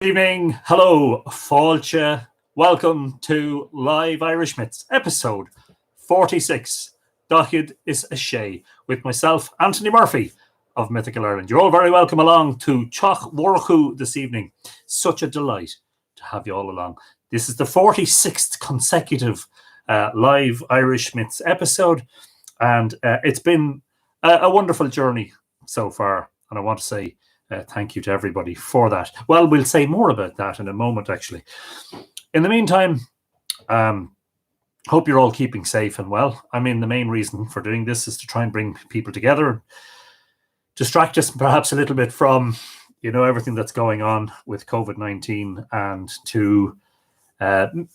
evening. Hello, Fáilte. Welcome to Live Irish Myths, episode 46. Dachid is a Shay, with myself, Anthony Murphy of Mythical Ireland. You're all very welcome along to Chach Warchu this evening. Such a delight to have you all along. This is the 46th consecutive Live Irish Myths episode, and it's been a wonderful journey so far, and I want to say thank you to everybody for that. Well, we'll say more about that in a moment, actually. In the meantime, hope you're all keeping safe and well. I mean, the main reason for doing this is to try and bring people together, distract us perhaps a little bit from, everything that's going on with COVID-19, and to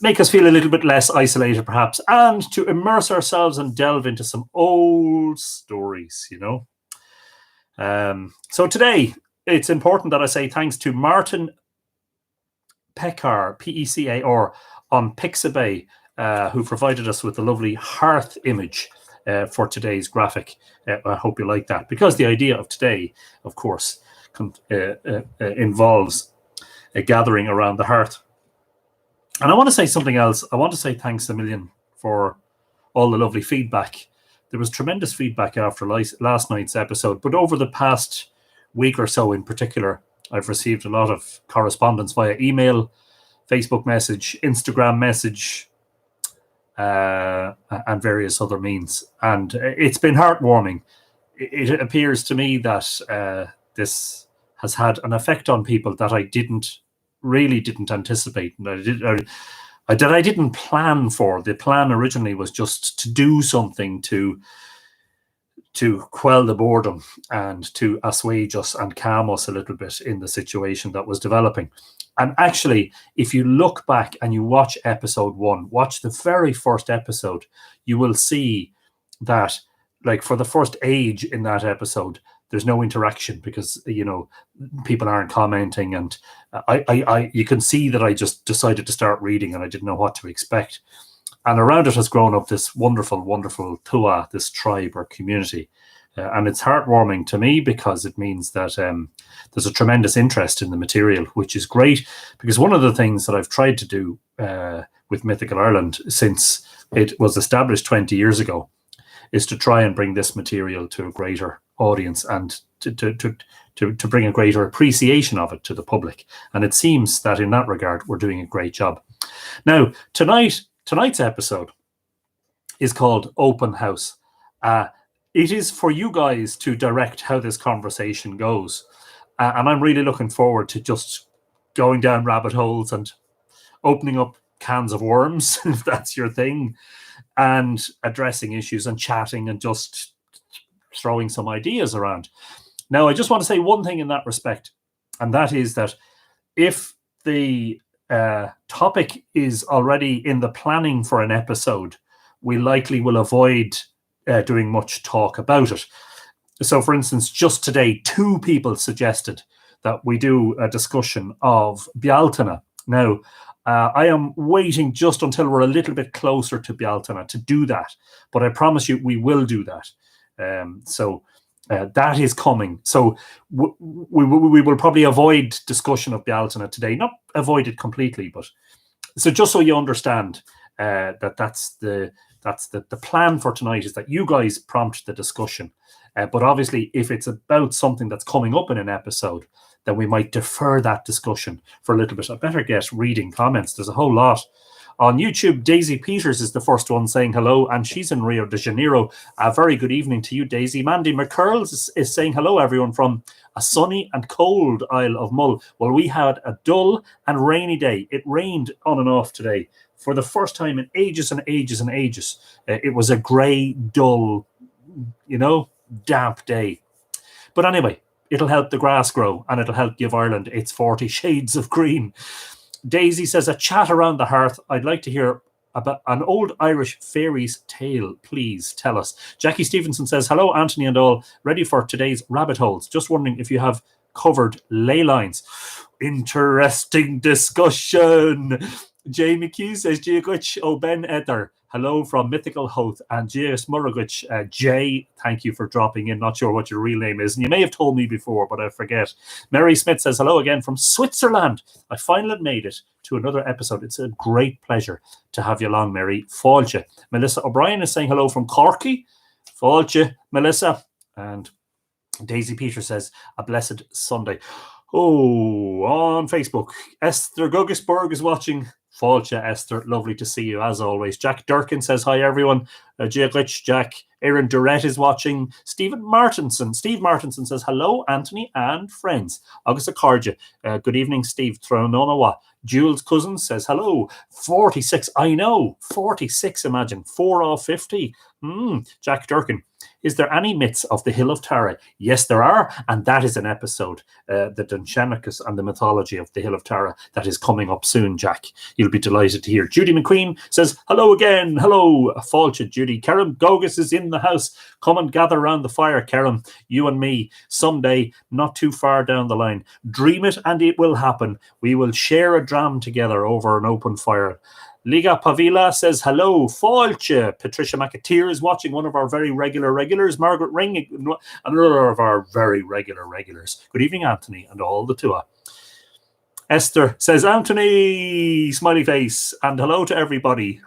make us feel a little bit less isolated, perhaps, and to immerse ourselves and delve into some old stories, So today, it's important that I say thanks to Martin Pekar, P-E-C-A-R, on Pixabay, who provided us with the lovely hearth image for today's graphic. I hope you like that, because the idea of today, of course, involves a gathering around the hearth. And I want to say something else. I want to say thanks a million for all the lovely feedback. There was tremendous feedback after last night's episode, but over the past week or so in particular, I've received a lot of correspondence via email, Facebook message, Instagram message, and various other means. And it's been heartwarming. It appears to me that this has had an effect on people that I really didn't anticipate. And I didn't plan for. The plan originally was just to do something to quell the boredom and to assuage us and calm us a little bit in the situation that was developing. And actually, if you look back and you watch episode 1, watch the very first episode, you will see that, like, for the first age in that episode, there's no interaction because, people aren't commenting. And you can see that I just decided to start reading and I didn't know what to expect. And around it has grown up this wonderful, wonderful tua, this tribe or community. And it's heartwarming to me because it means that there's a tremendous interest in the material, which is great. Because one of the things that I've tried to do with Mythical Ireland since it was established 20 years ago is to try and bring this material to a greater audience and to bring a greater appreciation of it to the public. And it seems that in that regard, we're doing a great job. Now, tonight's episode is called Open House. It is for you guys to direct how this conversation goes. And I'm really looking forward to just going down rabbit holes and opening up cans of worms, if that's your thing, and addressing issues and chatting and just throwing some ideas around. Now, I just want to say one thing in that respect, and that is that if the topic is already in the planning for an episode, we likely will avoid doing much talk about it. So, for instance, just today, 2 people suggested that we do a discussion of Bealtaine. Now, I am waiting just until we're a little bit closer to Bealtaine to do that, but I promise you we will do that. That is coming. So we will probably avoid discussion of Bealtaine today. Not avoid it completely, but so just so you understand that's the plan for tonight, is that you guys prompt the discussion. But obviously, if it's about something that's coming up in an episode, then we might defer that discussion for a little bit. I better get reading comments. There's a whole lot. On YouTube, Daisy Peters is the first one saying hello, and she's in Rio de Janeiro. A very good evening to you, Daisy. Mandy McCurls is saying hello, everyone, from a sunny and cold Isle of Mull. Well, we had a dull and rainy day. It rained on and off today for the first time in ages and ages and ages. It was a grey, dull, damp day. But anyway, it'll help the grass grow, and it'll help give Ireland its 40 shades of green. Daisy says, a chat around the hearth. I'd like to hear about an old Irish fairy's tale. Please tell us. Jackie Stevenson says, hello, Anthony and all. Ready for today's rabbit holes. Just wondering if you have covered ley lines. Interesting discussion. Jay McHugh says, Giaguich O Ben Eder. Hello from Mythical Hoth. And J.S. Murragwich, Jay, thank you for dropping in. Not sure what your real name is. And you may have told me before, but I forget. Mary Smith says, hello again from Switzerland. I finally made it to another episode. It's a great pleasure to have you along, Mary. Fáilte. Melissa O'Brien is saying hello from Corky. Fáilte, Melissa. And Daisy Peter says, a blessed Sunday. Oh, on Facebook, Esther Guggisberg is watching. Fáilte, Esther, lovely to see you as always. Jack Durkin says hi everyone. Jack. Aaron Durrett is watching. Steve Martinson says hello Anthony and friends. August Akarja, good evening Steve. Trononawa. Jules Cousins says hello. 46, I know, 46, imagine, 4 off 50. Jack Durkin. Is there any myths of the Hill of Tara? Yes, there are, and that is an episode, the Dunshanicus and the mythology of the Hill of Tara, that is coming up soon, Jack. You'll be delighted to hear. Judy McQueen says, hello again. Hello, Fáilte, Judy. Karen Gogus is in the house. Come and gather around the fire, Karen. You and me, someday, not too far down the line. Dream it and it will happen. We will share a dram together over an open fire. Liga Pavila says, hello, Fáilte. Patricia McAteer is watching, one of our very regulars. Margaret Ring, another of our very regulars. Good evening, Anthony, and all the Tua. Esther says, Anthony, smiley face, and hello to everybody.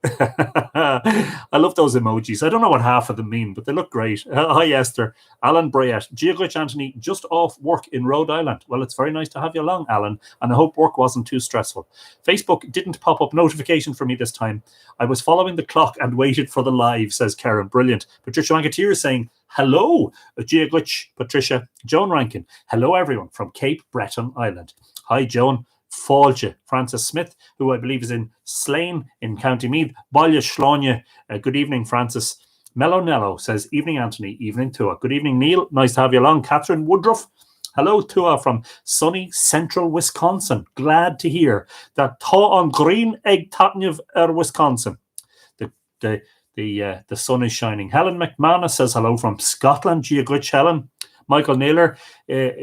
I love those emojis. I don't know what half of them mean, but they look great. Hi, Esther. Alan Bryant. Giaguich Anthony, just off work in Rhode Island. Well, it's very nice to have you along, Alan, and I hope work wasn't too stressful. Facebook didn't pop up notification for me this time. I was following the clock and waited for the live, says Karen. Brilliant. Patricia Ranketeer is saying, hello, Giaguich, Patricia. Joan Rankin. Hello, everyone from Cape Breton Island. Hi, Joan. Fáilte, Francis Smith, who I believe is in Slane in County Meath. Balya Shlanya, good evening, Francis. Melonello says, evening, Anthony, evening, Tua. Good evening, Neil. Nice to have you along. Catherine Woodruff. Hello, Tua, from sunny central Wisconsin. Glad to hear that Tá on green egg tatniv Wisconsin. The sun is shining. Helen McManus says hello from Scotland. Giaguich, Helen. Michael Naylor,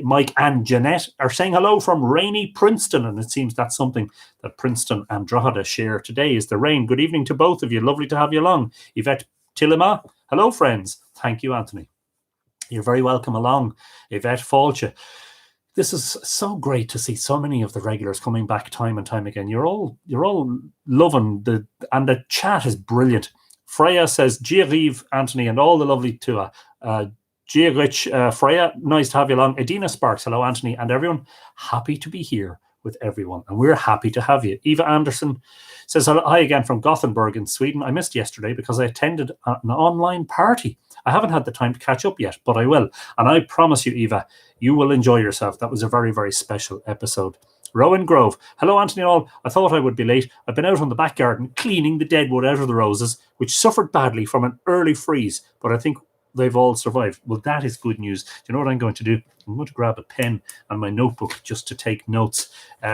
Mike and Jeanette are saying hello from rainy Princeton, and it seems that's something that Princeton and Drogheda share today is the rain. Good evening to both of you. Lovely to have you along. Yvette Tillema, hello friends. Thank you, Anthony. You're very welcome along. Yvette Fáilte. This is so great to see so many of the regulars coming back time and time again. You're all loving and the chat is brilliant. Freya says, Giariv, Anthony, and all the lovely Tua. Giaguich, Freya, nice to have you along. Edina Sparks, hello, Anthony, and everyone. Happy to be here with everyone, and we're happy to have you. Eva Anderson says, hi again from Gothenburg in Sweden. I missed yesterday because I attended an online party. I haven't had the time to catch up yet, but I will. And I promise you, Eva, you will enjoy yourself. That was a very, very special episode. Rowan Grove, hello, Anthony and all. I thought I would be late. I've been out on the back garden cleaning the dead wood out of the roses, which suffered badly from an early freeze, but I think they've all survived. Well, that is good news. Do you know what I'm going to do? I'm going to grab a pen and my notebook just to take notes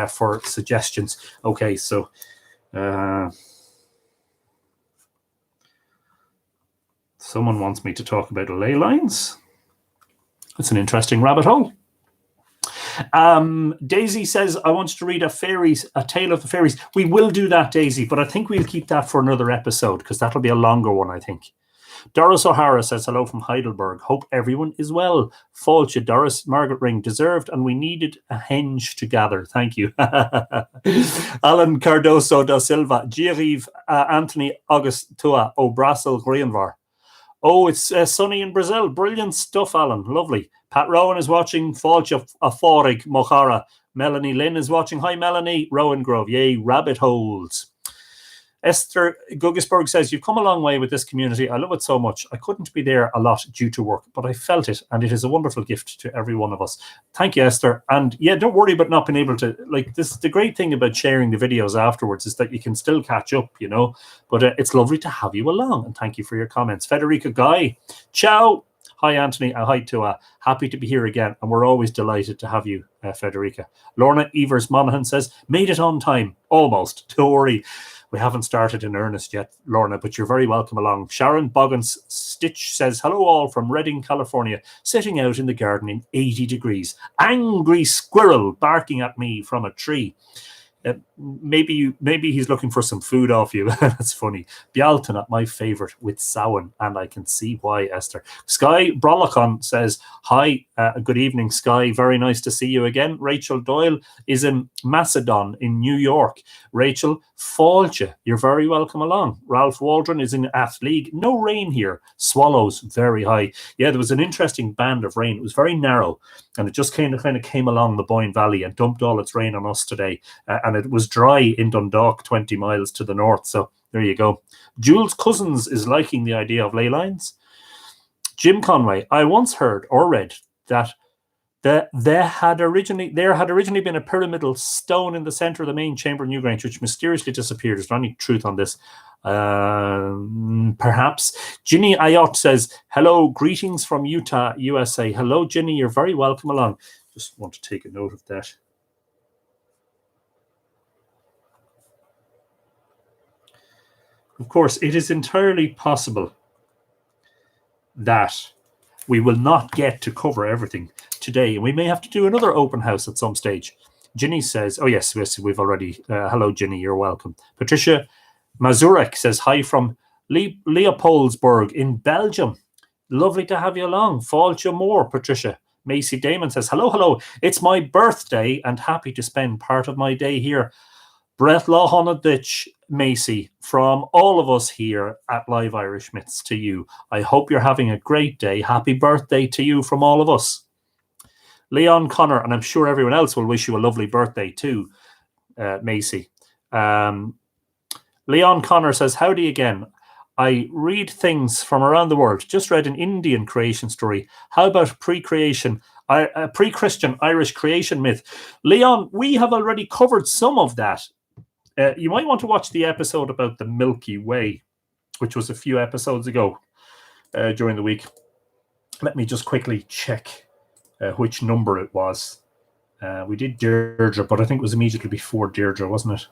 for suggestions. Okay, so someone wants me to talk about ley lines. That's an interesting rabbit hole. Daisy says, I want to read a tale of the fairies. We will do that, Daisy, but I think we'll keep that for another episode because that'll be a longer one, I think. Doris O'Hara says hello from Heidelberg. Hope everyone is well. Fáilte, Doris, Margaret Ring, deserved, and we needed a henge to gather. Thank you. Alan Cardoso da Silva, Giariv, Anthony August Tua, O'Brassel, Grianvar. Oh, it's sunny in Brazil. Brilliant stuff, Alan. Lovely. Pat Rowan is watching. Fáilte Aforig Mohara. Melanie Lynn is watching. Hi, Melanie. Rowan Grove. Yay, rabbit holes. Esther Guggisberg says, you've come a long way with this community. I love it so much. I couldn't be there a lot due to work, but I felt it, and it is a wonderful gift to every one of us. Thank you, Esther. And yeah, don't worry about not being able to, this. The great thing about sharing the videos afterwards is that you can still catch up, but it's lovely to have you along, and thank you for your comments. Federica Guy, ciao. Hi, Anthony. Hi, Tua. Happy to be here again, and we're always delighted to have you, Federica. Lorna Evers Monaghan says, made it on time. Almost. Don't worry. We haven't started in earnest yet, Lorna, but you're very welcome along. Sharon Boggins Stitch says, hello all from Redding, California, sitting out in the garden in 80 degrees. Angry squirrel barking at me from a tree. Maybe he's looking for some food off you. That's funny. Bialton, my favourite with Samhain, and I can see why, Esther. Sky Brolacon says, hi, good evening, Sky. Very nice to see you again. Rachel Doyle is in Macedon in New York. Rachel, Fáilte, you're very welcome along. Ralph Waldron is in Athleague. No rain here. Swallows, very high. Yeah, there was an interesting band of rain. It was very narrow, and it just kind of came along the Boyne Valley and dumped all its rain on us today. And it was dry in Dundalk, 20 miles to the north. So there you go. Jules Cousins is liking the idea of ley lines. Jim Conway, I once heard or read that there had originally been a pyramidal stone in the center of the main chamber of Newgrange, which mysteriously disappeared. Is there any truth on this? Perhaps. Ginny Ayot says, hello, greetings from Utah, USA. Hello, Ginny, you're very welcome along. Just want to take a note of that. Of course, it is entirely possible that we will not get to cover everything today, and we may have to do another open house at some stage. Ginny says, oh yes, we've already, hello Ginny, you're welcome. Patricia Mazurek says, hi from Leopoldsburg in Belgium. Lovely to have you along. Fáilte more, Patricia. Macy Damon says, hello, it's my birthday and happy to spend part of my day here. Brett Lawhonadich, Macy, from all of us here at Live Irish Myths to you. I hope you're having a great day. Happy birthday to you from all of us. Leon Connor, and I'm sure everyone else will wish you a lovely birthday too, Macy. Leon Connor says, howdy again. I read things from around the world. Just read an Indian creation story. How about pre-Christian Irish creation myth? Leon, we have already covered some of that. You might want to watch the episode about the Milky Way, which was a few episodes ago during the week. Let me just quickly check which number it was. We did Deirdre, but I think it was immediately before Deirdre, wasn't it?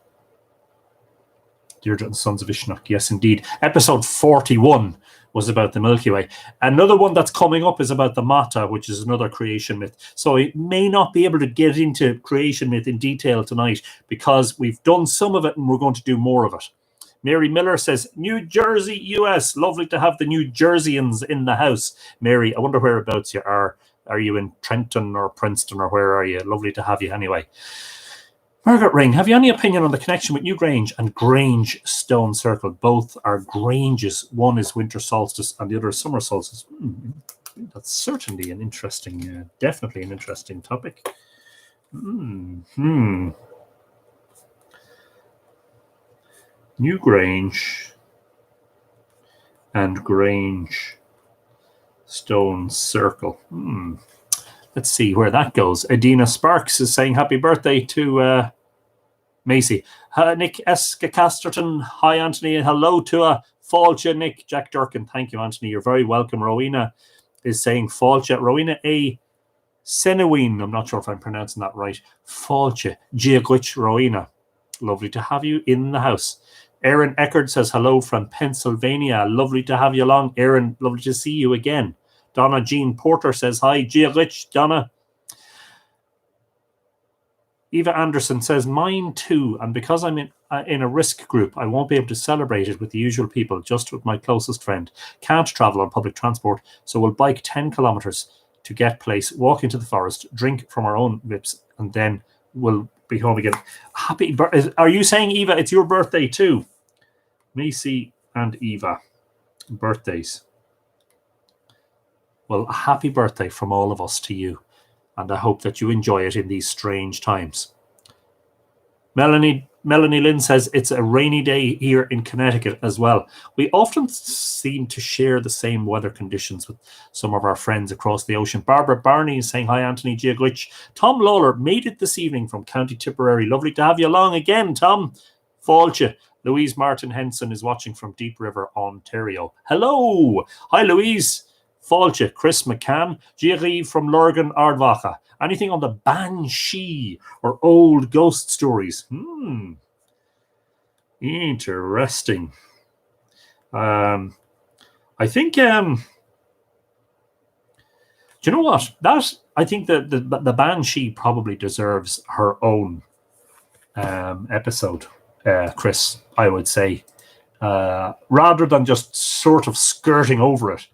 Deirdre and Sons of Ishnok. Yes, indeed. Episode 41 was about the Milky Way. Another one that's coming up is about the Mata, which is another creation myth. So I may not be able to get into creation myth in detail tonight because we've done some of it and we're going to do more of it. Mary Miller says, New Jersey, US. Lovely to have the New Jerseyans in the house. Mary, I wonder whereabouts you are. Are you in Trenton or Princeton or where are you? Lovely to have you anyway. Margaret Ring, have you any opinion on the connection with Newgrange and Grange Stone Circle? Both are Granges. One is winter solstice and the other is summer solstice. That's certainly an interesting, definitely an interesting topic. Newgrange and Grange Stone Circle. Let's see where that goes. Adina Sparks is saying happy birthday to Macy. Nick Casterton. Hi, Anthony. Hello to Fáilte, Nick. Jack Durkin. Thank you, Anthony. You're very welcome. Rowena is saying Fáilte. Rowena A. Seneween. I'm not sure if I'm pronouncing that right. Fáilte. Giagwich Rowena. Lovely to have you in the house. Aaron Eckert says hello from Pennsylvania. Lovely to have you along. Aaron, lovely to see you again. Donna Jean Porter says hi. Giagwich, Donna. Eva Anderson says, mine too. And because I'm in a risk group, I won't be able to celebrate it with the usual people, just with my closest friend. Can't travel on public transport, so we'll bike 10 kilometers to get place, walk into the forest, drink from our own whips, and then we'll be home again. Happy birthday. Are you saying, Eva, it's your birthday too? Macy and Eva. Birthdays. Well, a happy birthday from all of us to you. And I hope that you enjoy it in these strange times. Melanie Lynn says it's a rainy day here in Connecticut as well. We often seem to share the same weather conditions with some of our friends across the ocean. Barbara Barney is saying hi, Anthony Giagwich. Tom Lawler made it this evening from County Tipperary. Lovely to have you along again, Tom. Fáilte. Louise Martin Henson is watching from Deep River, Ontario. Hello. Hi, Louise. Fáilte, Chris McCann, Giagri from Lurgan, Ardvacha. Anything on the Banshee or old ghost stories? Interesting. I think, do you know what? I think that the Banshee probably deserves her own episode, Chris, I would say. Rather than just sort of skirting over it,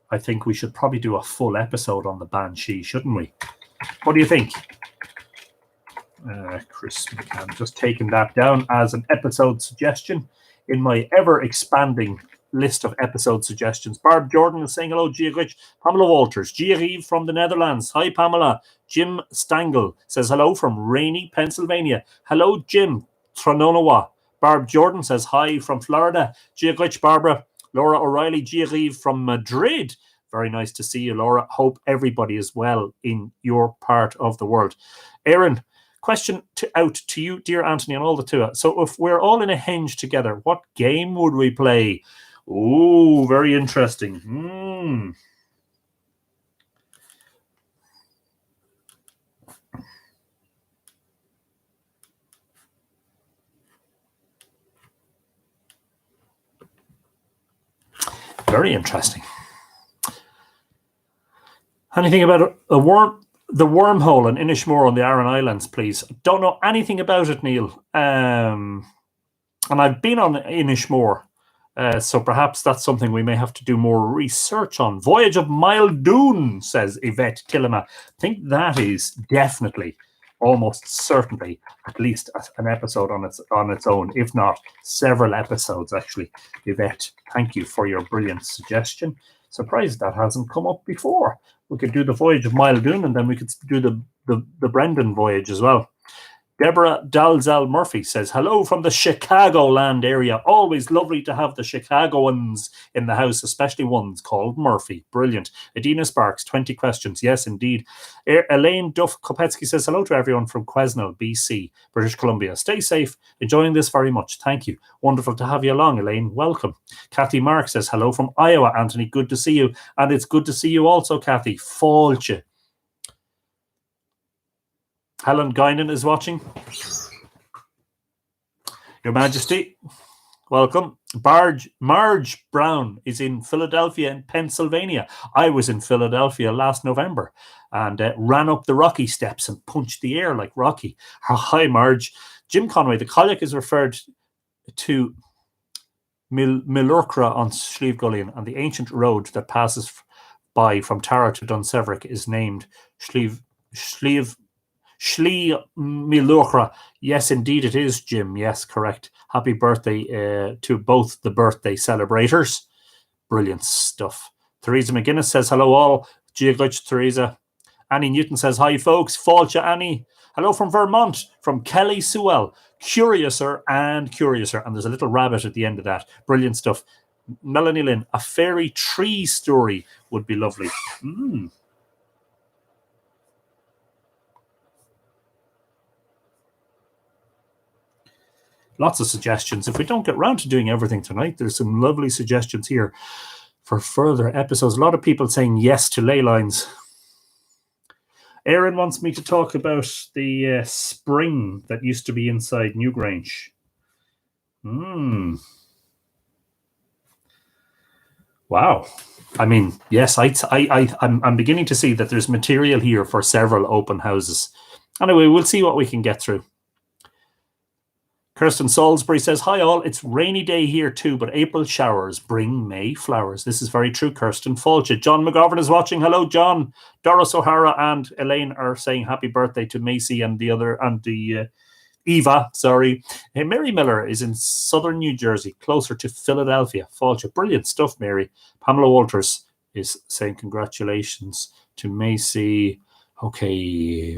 I think we should probably do a full episode on the Banshee, shouldn't we? What do you think? Chris, I'm just taking that down as an episode suggestion in my ever-expanding list of episode suggestions. Barb Jordan is saying hello, Gia Rich. Pamela Walters, Gia Reeve from the Netherlands. Hi, Pamela. Jim Stangle says hello from rainy Pennsylvania. Hello, Jim Trononawa. Barb Jordan says hi from Florida. Gia Rich, Barbara. Laura O'Reilly, Gia Reeve from Madrid. Very nice to see you, Laura. Hope everybody is well in your part of the world. Aaron, question out to you, dear Anthony, and all the two. So if we're all in a henge together, what game would we play? Oh, very interesting. Very interesting. Anything about the wormhole in Inishmore on the Aran Islands, please? Don't know anything about it, Neil. And I've been on Inishmore, so perhaps that's something we may have to do more research on. Voyage of Mildoon, says Yvette Tillema. I think that is definitely, almost certainly, at least an episode on its own, if not several episodes, actually. Yvette, thank you for your brilliant suggestion. Surprised that hasn't come up before. We could do the Voyage of Mildoon, and then we could do the Brendan voyage as well. Deborah Dalzell Murphy says, hello from the Chicagoland area. Always lovely to have the Chicagoans in the house, especially ones called Murphy. Brilliant. Adina Sparks, 20 questions. Yes, indeed. Elaine Duff Kopetsky says, hello to everyone from Quesnel, BC, British Columbia. Stay safe. Enjoying this very much. Thank you. Wonderful to have you along, Elaine. Welcome. Kathy Mark says, hello from Iowa, Anthony. Good to see you. And it's good to see you also, Kathy. Fáilte. Helen Guinan is watching. Your Majesty, welcome. Marge Brown is in Philadelphia and Pennsylvania. I was in Philadelphia last November and ran up the Rocky steps and punched the air like Rocky. Hi, Marge. Jim Conway, the Colliach is referred to Milurcra on Slieve Gullion, and the ancient road that passes by from Tara to Dunseverick is named Slieve Milurcra. Yes, indeed it is, Jim. Yes, correct. Happy birthday to both the birthday celebrators. Brilliant stuff. Theresa McGuinness says, hello all. Giaglitch, Theresa. Annie Newton says, hi folks. Fáilte, Annie. Hello from Vermont, from Kelly Sewell. Curiouser and curiouser. And there's a little rabbit at the end of that. Brilliant stuff. Melanie Lynn, a fairy tree story would be lovely. Lots of suggestions. If we don't get around to doing everything tonight, there's some lovely suggestions here for further episodes. A lot of people saying yes to ley lines. Aaron wants me to talk about the spring that used to be inside Newgrange. Wow. I mean, yes, I'm beginning to see that there's material here for several open houses. Anyway, we'll see what we can get through. Kirsten Salisbury says, hi all, it's rainy day here too, but April showers bring May flowers. This is very true, Kirsten. Fáilte. John McGovern is watching. Hello, John. Doris O'Hara and Elaine are saying happy birthday to Macy and Eva, sorry. Hey, Mary Miller is in southern New Jersey, closer to Philadelphia. Fáilte. Brilliant stuff, Mary. Pamela Walters is saying congratulations to Macy. Okay.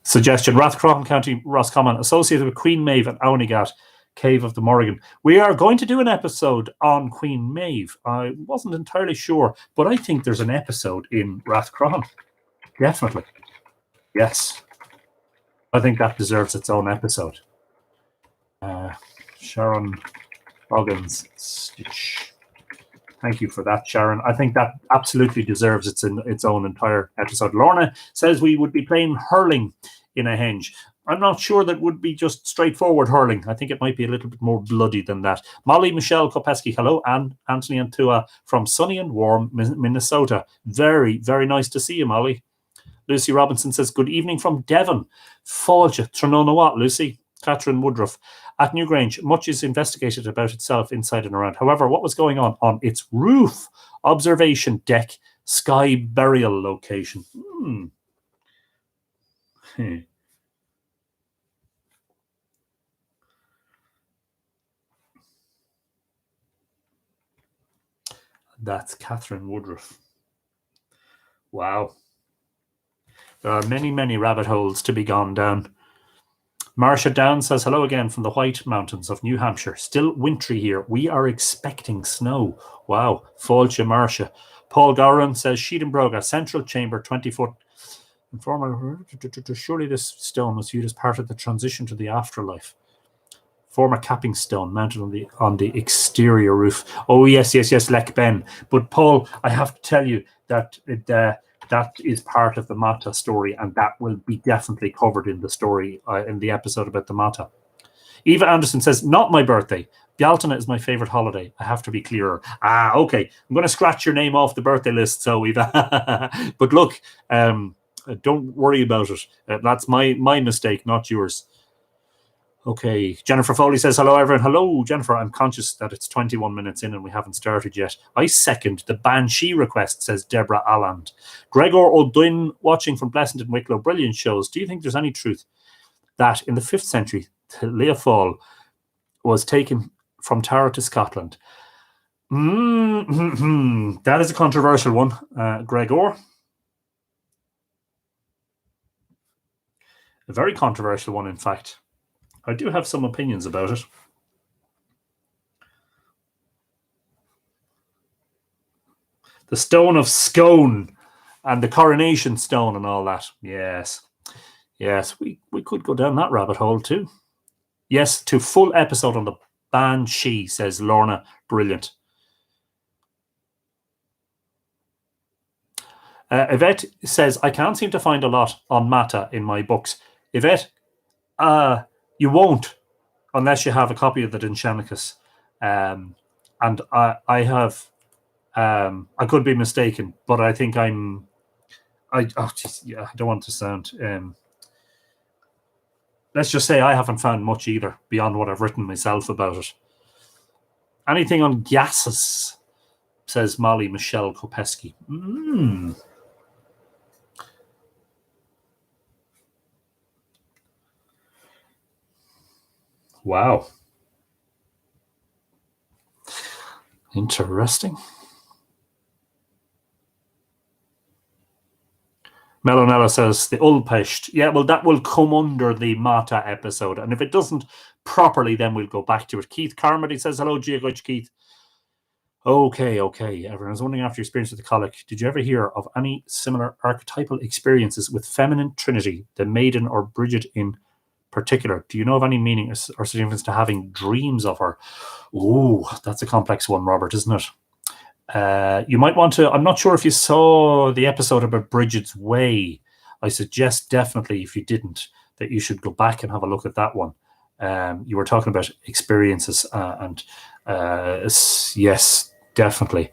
Suggestion, Rathcrogan County, Roscommon, associated with Queen Maeve and Aunigat, Cave of the Morrigan. We are going to do an episode on Queen Maeve. I wasn't entirely sure, but I think there's an episode in Rathcrogan. Definitely. Yes. I think that deserves its own episode. Sharon Boggins Stitch. Thank you for that, Sharon. I think that absolutely deserves its own entire episode. Lorna says we would be playing hurling in a henge. I'm not sure that would be just straightforward hurling. I think it might be a little bit more bloody than that. Molly Michelle Kopesky, hello, and Anthony and Tua from sunny and warm Minnesota. Very, very nice to see you, Molly. Lucy Robinson says, good evening from Devon. Fáilte, Tronona what, Lucy? Catherine Woodruff. At Newgrange, much is investigated about itself inside and around. However, what was going on its roof, observation deck, sky burial location? That's Catherine Woodruff. Wow. There are many, many rabbit holes to be gone down. Marcia Down says, hello again from the White Mountains of New Hampshire. Still wintry here. We are expecting snow. Wow. Fáilte, Marcia. Paul Goran says, Sheedenbroga, central chamber, 20-foot. Surely this stone was viewed as part of the transition to the afterlife. Former capping stone mounted on the exterior roof. Oh, yes, Lech Ben. But Paul, I have to tell you that that is part of the Mata story, and that will be definitely covered in the story, in the episode about the Mata. Eva Anderson says, not my birthday. Bealtaine is my favourite holiday. I have to be clearer. Okay. I'm going to scratch your name off the birthday list, so Eva. But look, don't worry about it. That's my mistake, not yours. Okay, Jennifer Foley says, hello, everyone. Hello, Jennifer. I'm conscious that it's 21 minutes in and we haven't started yet. I second the Banshee request, says Deborah Alland. Gregor O'Dwyn, watching from Blessington Wicklow. Brilliant shows. Do you think there's any truth that in the 5th century, Leofol was taken from Tara to Scotland? That is a controversial one, Gregor. A very controversial one, in fact. I do have some opinions about it. The Stone of Scone and the Coronation Stone and all that. Yes, we could go down that rabbit hole too. Yes, to full episode on the Banshee, says Lorna. Brilliant. Yvette says, I can't seem to find a lot on Mata in my books. Yvette, you won't unless you have a copy of the Dinchanicus. And I have, I could be mistaken, but I think I don't want to sound, let's just say I haven't found much either beyond what I've written myself about it. Anything on gases, says Molly Michelle Kopeski. Wow. Interesting. Melonella says the Ulpest. Yeah, well, that will come under the Mata episode. And if it doesn't properly, then we'll go back to it. Keith Carmody says, hello, Giagoich Keith. Okay. Everyone's wondering, after your experience with the Colic, did you ever hear of any similar archetypal experiences with feminine trinity, the maiden or Bridget in particular? Do you know of any meaning or significance to having dreams of her? Ooh, that's a complex one, Robert, isn't it? You might want to, I'm not sure if you saw the episode about Bridget's Way. I suggest definitely, if you didn't, that you should go back and have a look at that one. You were talking about experiences and yes, definitely.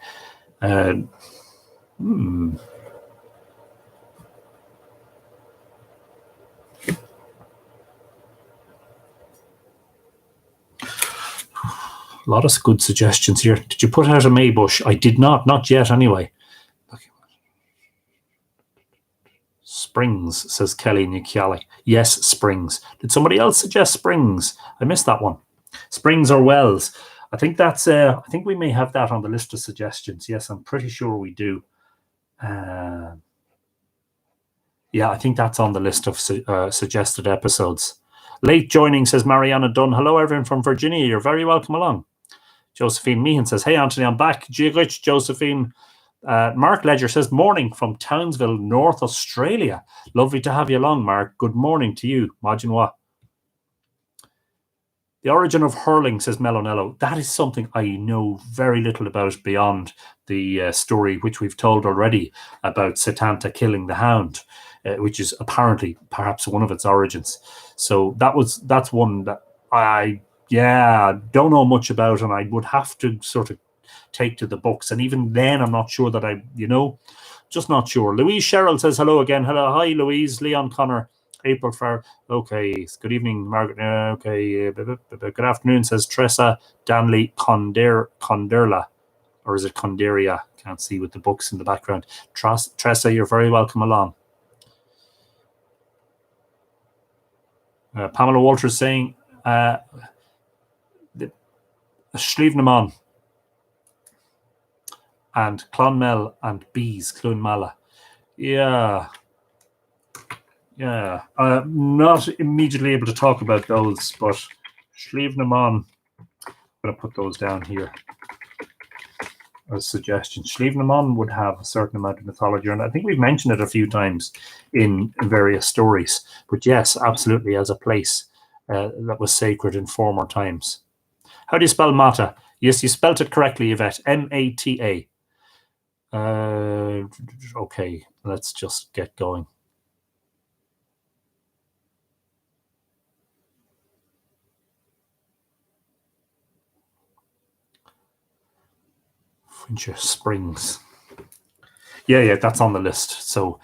A lot of good suggestions here. Did you put out a Maybush? I did not yet anyway. Springs, says Kelly Nikiali. Yes, Springs. Did somebody else suggest Springs? I missed that one. Springs or Wells. I think that's I think we may have that on the list of suggestions. Yes, I'm pretty sure we do. Yeah, I think that's on the list of suggested episodes. Late joining, says Mariana Dunn. Hello, everyone from Virginia. You're very welcome along. Josephine Meehan says, hey, Anthony, I'm back. Giagoich, Josephine. Mark Ledger says, morning from Townsville, North Australia. Lovely to have you along, Mark. Good morning to you. Majinwa. The origin of hurling, says Melonello. That is something I know very little about beyond the story which we've told already about Setanta killing the hound, which is apparently perhaps one of its origins. So that's one that I don't know much about, and I would have to sort of take to the books. And even then, I'm not sure that Just not sure. Louise Sherrill says hello again. Hello. Hi, Louise. Leon Connor. April Farr. Okay. Good evening, Margaret. Okay. Good afternoon, says Tressa Danley Conderla. Or is it Conderia? Can't see with the books in the background. Tressa, you're very welcome along. Pamela Walters saying, Shlívnaman and Clonmel and Bees, Clonmala. Yeah. Not immediately able to talk about those, but Shlívnaman, I'm going to put those down here as suggestions. Shlívnaman would have a certain amount of mythology, and I think we've mentioned it a few times in various stories. But yes, absolutely, as a place that was sacred in former times. How do you spell Mata? Yes, you spelt it correctly, Yvette. M-A-T-A. Okay, let's just get going. Fincher Springs. Yeah, that's on the list. So,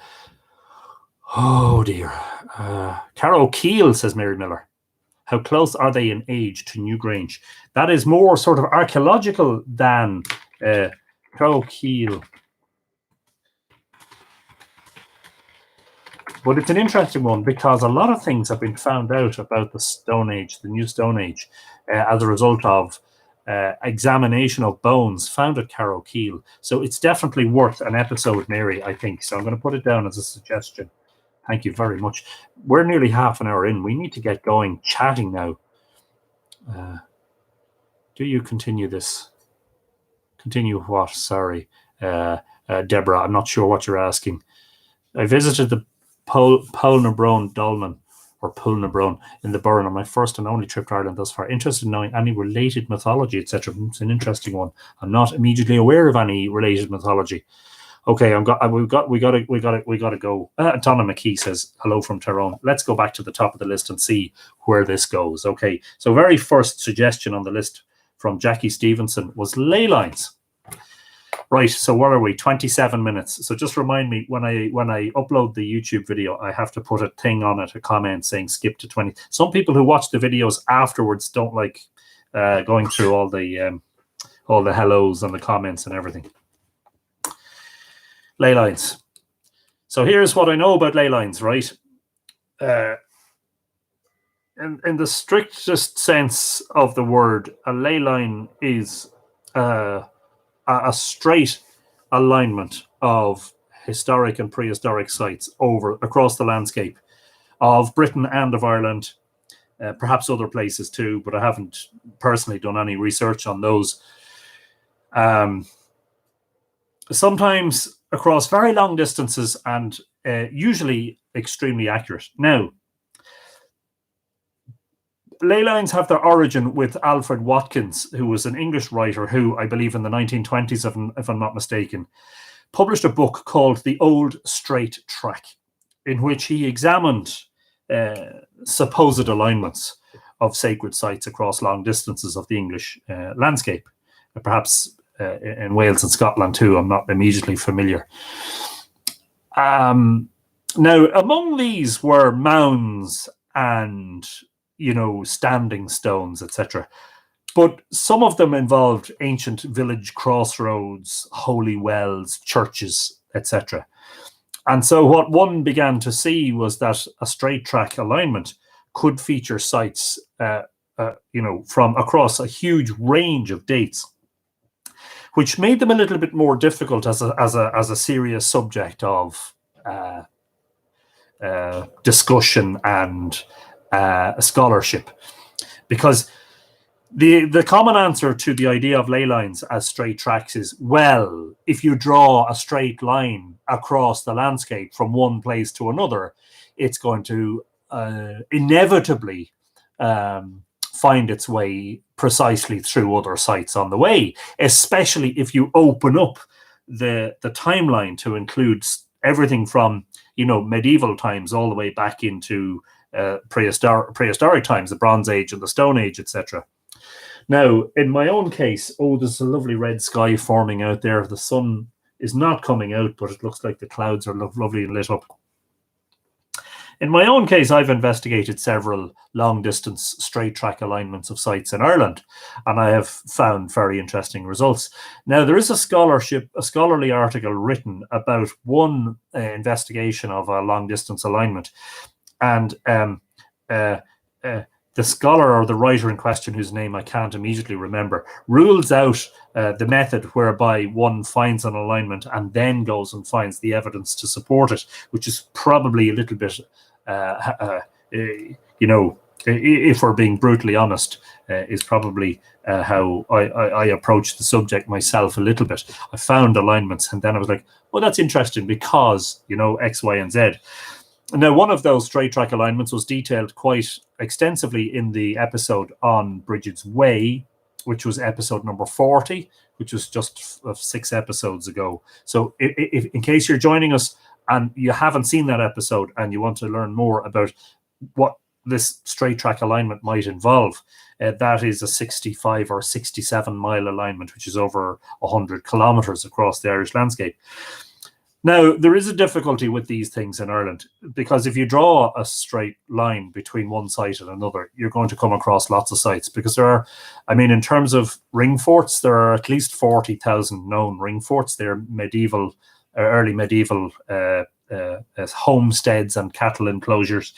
oh dear. Carol Keel, says Mary Miller. How close are they in age to Newgrange? That is more sort of archaeological than Carol Keel. But it's an interesting one because a lot of things have been found out about the Stone Age, the New Stone Age, as a result of examination of bones found at Carrow Keel. So it's definitely worth an episode, Mary, I think. So I'm going to put it down as a suggestion. Thank you very much. We're nearly half an hour in. We need to get going chatting now. Do you continue this? Continue what? Sorry. Deborah, I'm not sure what you're asking. I visited the Polnabrone Dolmen, or Pulnabrone, in the Burren on my first and only trip to Ireland thus far. Interested in knowing any related mythology, etc. It's an interesting one. I'm not immediately aware of any related mythology. Okay, we got to go. Donna McKee says hello from Tyrone. Let's go back to the top of the list and see where this goes. Okay, so very first suggestion on the list from Jackie Stevenson was ley lines. Right, so what are we? 27 minutes. So just remind me when I upload the YouTube video, I have to put a thing on it, a comment saying skip to 20. Some people who watch the videos afterwards don't like going through all the hellos and the comments and everything. Ley lines. So here's what I know about ley lines, right? In the strictest sense of the word, a ley line is a straight alignment of historic and prehistoric sites across the landscape of Britain and of Ireland, perhaps other places too, but I haven't personally done any research on those. Sometimes across very long distances and usually extremely accurate. Now, ley lines have their origin with Alfred Watkins, who was an English writer who, I believe in the 1920s, if I'm not mistaken, published a book called The Old Straight Track, in which he examined supposed alignments of sacred sites across long distances of the English landscape, perhaps in Wales and Scotland too. I'm not immediately familiar. Now, among these were mounds and standing stones, etc. But some of them involved ancient village crossroads, holy wells, churches, etc. And so what one began to see was that a straight track alignment could feature sites, from across a huge range of dates, which made them a little bit more difficult as a serious subject of discussion and scholarship, because the common answer to the idea of ley lines as straight tracks is, well, if you draw a straight line across the landscape from one place to another, it's going to inevitably find its way precisely through other sites on the way, especially if you open up the timeline to include everything from medieval times all the way back into prehistoric times, the Bronze Age and the Stone Age, etc. Now, in my own case, there's a lovely red sky forming out there. The sun is not coming out, but it looks like the clouds are lovely and lit up. In my own case, I've investigated several long-distance straight-track alignments of sites in Ireland, and I have found very interesting results. Now, there is a scholarly article written about one investigation of a long-distance alignment, and the scholar or the writer in question, whose name I can't immediately remember, rules out the method whereby one finds an alignment and then goes and finds the evidence to support it, which is probably a little bit, if we're being brutally honest, is probably how I approach the subject myself a little bit. I found alignments and then I was like, well, that's interesting because, X, Y, and Z. Now, one of those straight track alignments was detailed quite extensively in the episode on Bridget's Way, which was episode number 40, which was just 6 episodes ago. So if in case you're joining us and you haven't seen that episode and you want to learn more about what this straight track alignment might involve, that is a 65 or 67 mile alignment, which is over 100 kilometers across the Irish landscape. Now, there is a difficulty with these things in Ireland, because if you draw a straight line between one site and another, you're going to come across lots of sites, because there are, in terms of ring forts, there are at least 40,000 known ring forts. They're medieval, early medieval homesteads and cattle enclosures.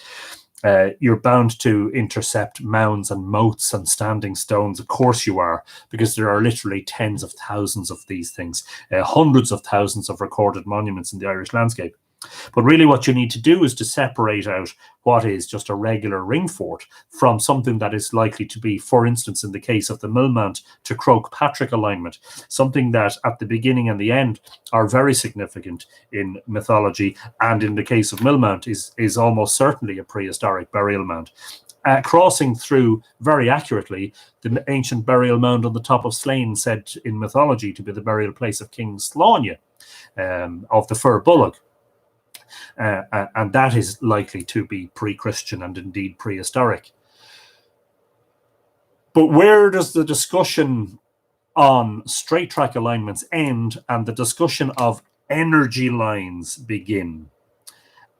You're bound to intercept mounds and moats and standing stones. Of course you are, because there are literally tens of thousands of these things, hundreds of thousands of recorded monuments in the Irish landscape. But really what you need to do is to separate out what is just a regular ring fort from something that is likely to be, for instance, in the case of the Millmount to Croke Patrick alignment, something that at the beginning and the end are very significant in mythology, and in the case of Millmount is almost certainly a prehistoric burial mound. Crossing through, very accurately, the ancient burial mound on the top of Slane, said in mythology to be the burial place of King Sláine, of the Fir Bullock. And that is likely to be pre-Christian and indeed prehistoric. But where does the discussion on straight track alignments end and the discussion of energy lines begin?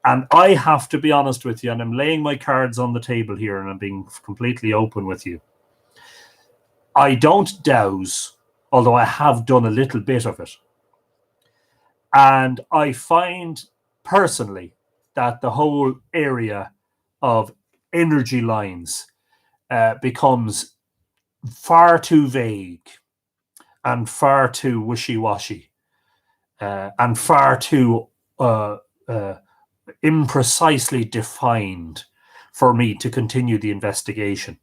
And I have to be honest with you, and I'm laying my cards on the table here and I'm being completely open with you. I don't dowse, although I have done a little bit of it. And I find personally that the whole area of energy lines becomes far too vague and far too wishy-washy and far too imprecisely defined for me to continue the investigation.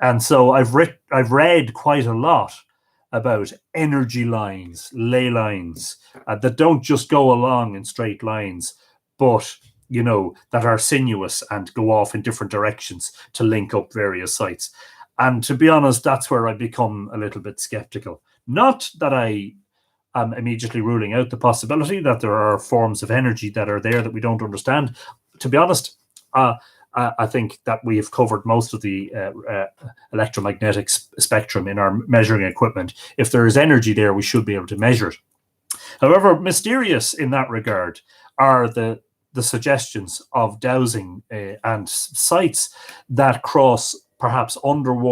And so I've read quite a lot about energy lines, ley lines, that don't just go along in straight lines, but, that are sinuous and go off in different directions to link up various sites. And to be honest, that's where I become a little bit skeptical. Not that I am immediately ruling out the possibility that there are forms of energy that are there that we don't understand. To be honest, I think that we have covered most of the electromagnetic spectrum in our measuring equipment. If there is energy there, we should be able to measure it. However, mysterious in that regard are the suggestions of dowsing and sites that cross perhaps underground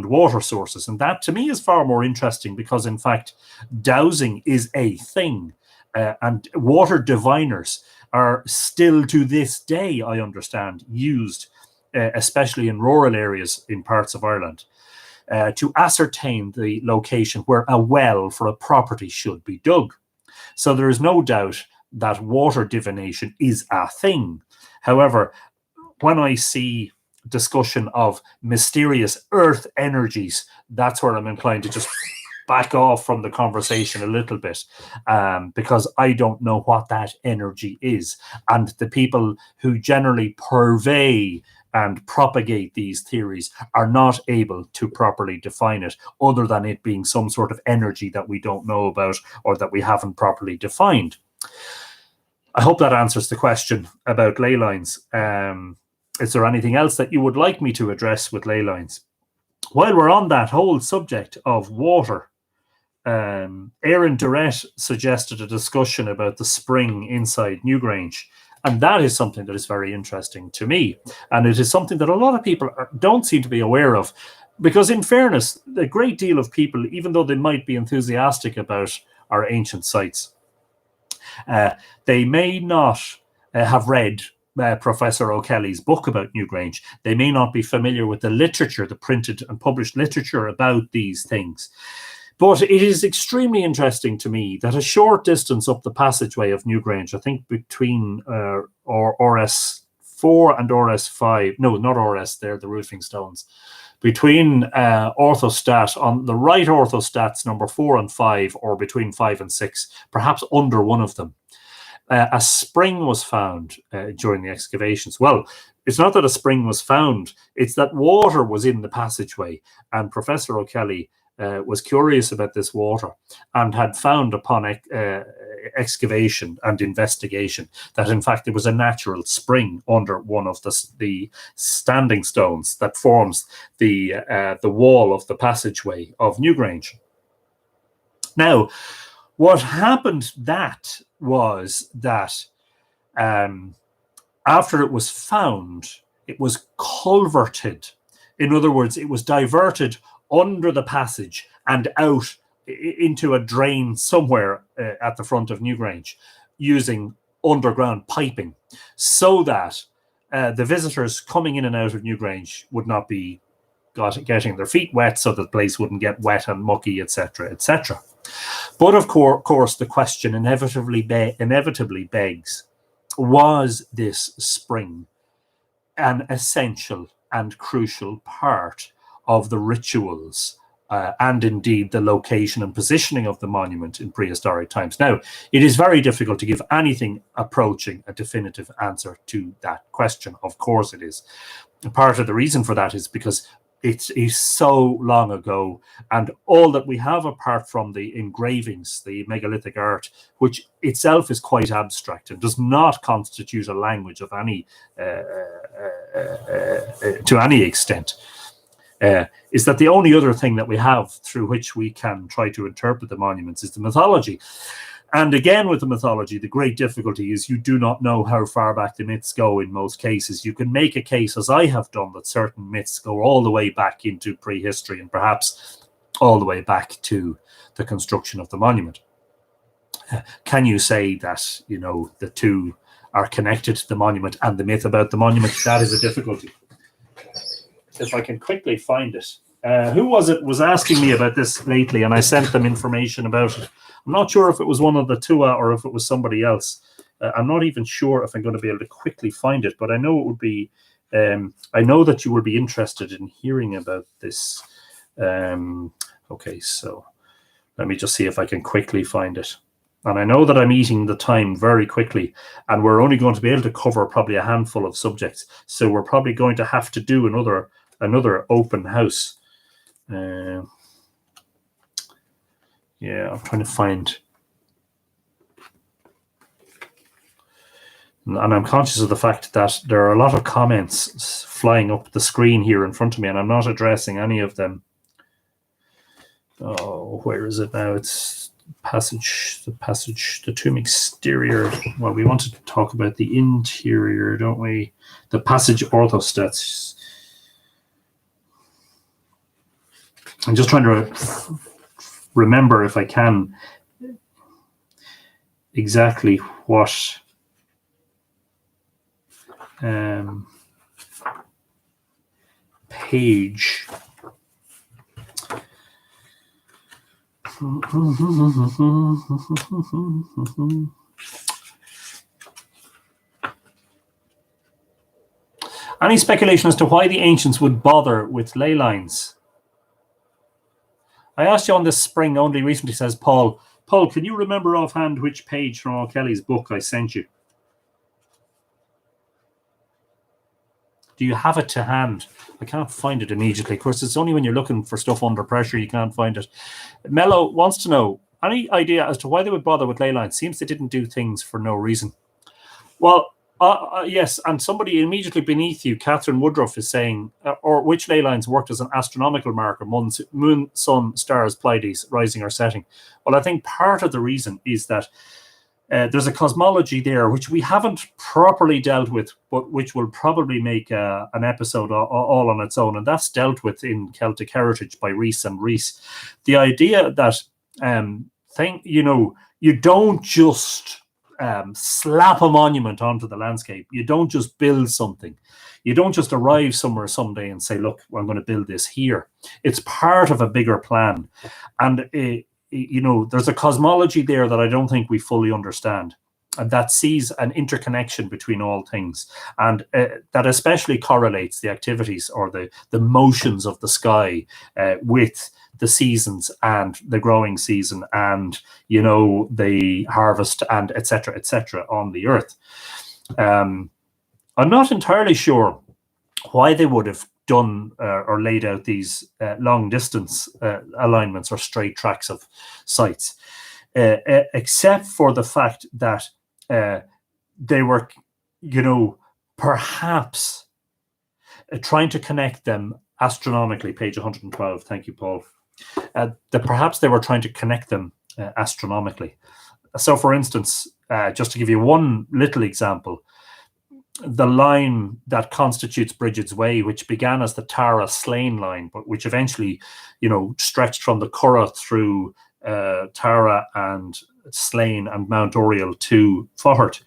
water sources. And that to me is far more interesting, because in fact, dowsing is a thing, and water diviners are still to this day, I understand, used, especially in rural areas in parts of Ireland, to ascertain the location where a well for a property should be dug. So there is no doubt that water divination is a thing. However, when I see discussion of mysterious earth energies, that's where I'm inclined to just back off from the conversation a little bit, because I don't know what that energy is. And the people who generally purvey and propagate these theories are not able to properly define it, other than it being some sort of energy that we don't know about or that we haven't properly defined. I hope that answers the question about ley lines. Is there anything else that you would like me to address with ley lines? While we're on that whole subject of water, Aaron Durrett suggested a discussion about the spring inside Newgrange. And that is something that is very interesting to me. And it is something that a lot of people don't seem to be aware of. Because in fairness, a great deal of people, even though they might be enthusiastic about our ancient sites, they may not have read Professor O'Kelly's book about Newgrange. They may not be familiar with the literature, the printed and published literature about these things. But it is extremely interesting to me that a short distance up the passageway of Newgrange, I think between RS4 and RS5, no, not RS, they're the roofing stones, between orthostat, on the right orthostats number 4 and 5, or between 5 and 6, perhaps under one of them, a spring was found during the excavations. Well, it's not that a spring was found, it's that water was in the passageway, and Professor O'Kelly was curious about this water and had found upon excavation and investigation that in fact there was a natural spring under one of the standing stones that forms the wall of the passageway of Newgrange. Now, what happened was that after it was found, it was culverted. In other words, it was diverted under the passage and out into a drain somewhere at the front of Newgrange using underground piping, so that the visitors coming in and out of Newgrange would not be getting their feet wet, so that the place wouldn't get wet and mucky, etc., etc. But of course, the question inevitably begs, was this spring an essential and crucial part of the rituals and indeed the location and positioning of the monument in prehistoric times? Now, it is very difficult to give anything approaching a definitive answer to that question. Of course it is. Part of the reason for that is because it is so long ago, and all that we have apart from the engravings, the megalithic art, which itself is quite abstract and does not constitute a language of any to any extent, is that the only other thing that we have through which we can try to interpret the monuments is the mythology. And again, with the mythology, the great difficulty is you do not know how far back the myths go in most cases. You can make a case, as I have done, that certain myths go all the way back into prehistory and perhaps all the way back to the construction of the monument. Can you say that, you know, the two are connected to the monument and the myth about the monument? That is a difficulty. If I can quickly find it. Who was asking me about this lately, and I sent them information about it. I'm not sure if it was one of the Tua or if it was somebody else. I'm not even sure if I'm going to be able to quickly find it, but I know it would be. I know that you will be interested in hearing about this. Okay, so let me just see if I can quickly find it. And I know that I'm eating the time very quickly, and we're only going to be able to cover probably a handful of subjects. So we're probably going to have to do another open house. Yeah, I'm trying to find, and I'm conscious of the fact that there are a lot of comments flying up the screen here in front of me, and I'm not addressing any of them. Oh, where is it now? It's the tomb exterior. Well, we want to talk about the interior, don't we? The passage orthostats. I'm just trying to remember, if I can, exactly what page. Any speculation as to why the ancients would bother with ley lines? I asked you on this spring only recently, says Paul. Paul, can you remember offhand which page from O'Kelly's book I sent you? Do you have it to hand? I can't find it immediately. Of course, it's only when you're looking for stuff under pressure you can't find it. Mello wants to know, any idea as to why they would bother with ley lines? Seems they didn't do things for no reason. Well, Yes, and somebody immediately beneath you, Catherine Woodruff, is saying, or which ley lines worked as an astronomical marker, moon, sun, stars, Pleiades, rising or setting? Well, I think part of the reason is that there's a cosmology there which we haven't properly dealt with, but which will probably make an episode all on its own, and that's dealt with in Celtic Heritage by Rhys and Rhys. The idea that you don't just slap a monument onto the landscape. You don't just build something. You don't just arrive somewhere someday and say, look, I'm going to build this here. It's part of a bigger plan. And, there's a cosmology there that I don't think we fully understand. And that sees an interconnection between all things. And that especially correlates the activities or the motions of the sky with the seasons and the growing season and the harvest and etc on the earth. I'm not entirely sure why they would have done or laid out these long distance alignments or straight tracks of sites, except for the fact that they were perhaps trying to connect them astronomically. Page 112. Thank you, Paul. Perhaps they were trying to connect them astronomically. So, for instance, just to give you one little example, the line that constitutes Bridget's Way, which began as the Tara-Slane line, but which eventually, stretched from the Curragh through Tara and Slane and Mount Oriel to Faughart,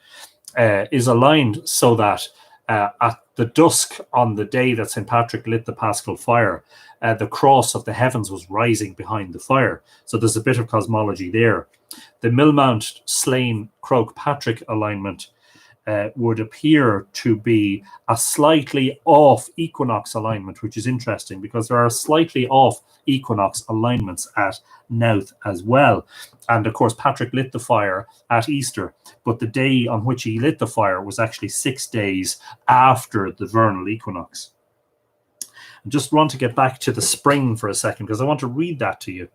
is aligned so that at the dusk on the day that St. Patrick lit the Paschal fire, the cross of the heavens was rising behind the fire. So there's a bit of cosmology there. The Millmount Slane Croagh Patrick alignment would appear to be a slightly off equinox alignment, which is interesting because there are slightly off equinox alignments at Nouth as well. And of course, Patrick lit the fire at Easter, but the day on which he lit the fire was actually 6 days after the vernal equinox. I just want to get back to the spring for a second because I want to read that to you.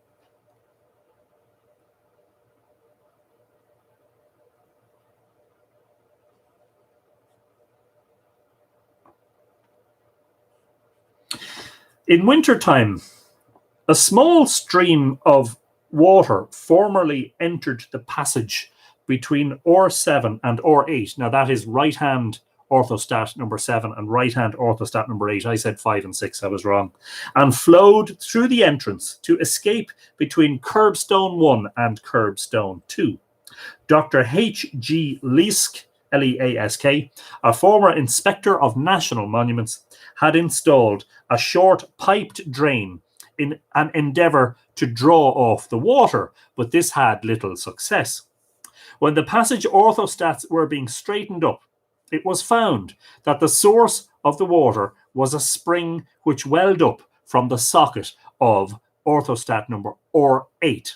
In wintertime, a small stream of water formerly entered the passage between R7 and R8. Now, that is right-hand orthostat number 7 and right-hand orthostat number 8. I said 5 and 6, I was wrong. And flowed through the entrance to escape between Curbstone 1 and Curbstone 2. Dr. H.G. Leask, Leask, a former inspector of national monuments, had installed a short piped drain in an endeavour to draw off the water, but this had little success. When the passage orthostats were being straightened up, it was found that the source of the water was a spring which welled up from the socket of orthostat number R8.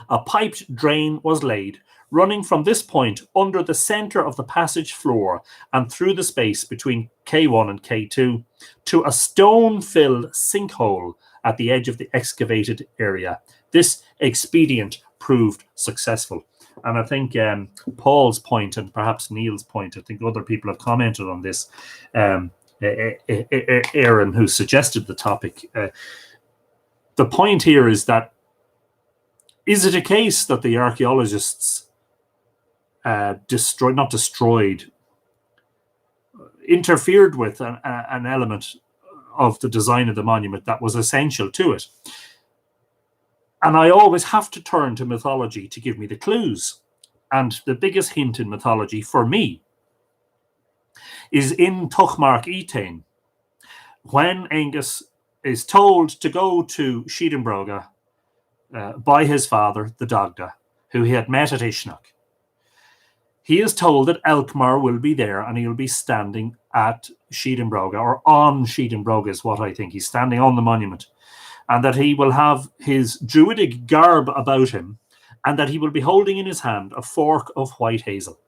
A piped drain was laid, running from this point under the centre of the passage floor and through the space between K1 and K2 to a stone-filled sinkhole at the edge of the excavated area. This expedient proved successful. And I think Paul's point and perhaps Neil's point, I think other people have commented on this, Aaron, who suggested the topic. The point here is that, is it a case that the archaeologists interfered with an element of the design of the monument that was essential to it? And I always have to turn to mythology to give me the clues. And the biggest hint in mythology for me is in Tuchmark Etain, when Angus is told to go to Sheedenbroga by his father, the Dagda, who he had met at Ishnok. He is told that Elkmar will be there and he'll be standing at Sheedenbroga, or on Sheedenbroga is what I think. He's standing on the monument. And that he will have his druidic garb about him, and that he will be holding in his hand a fork of white hazel.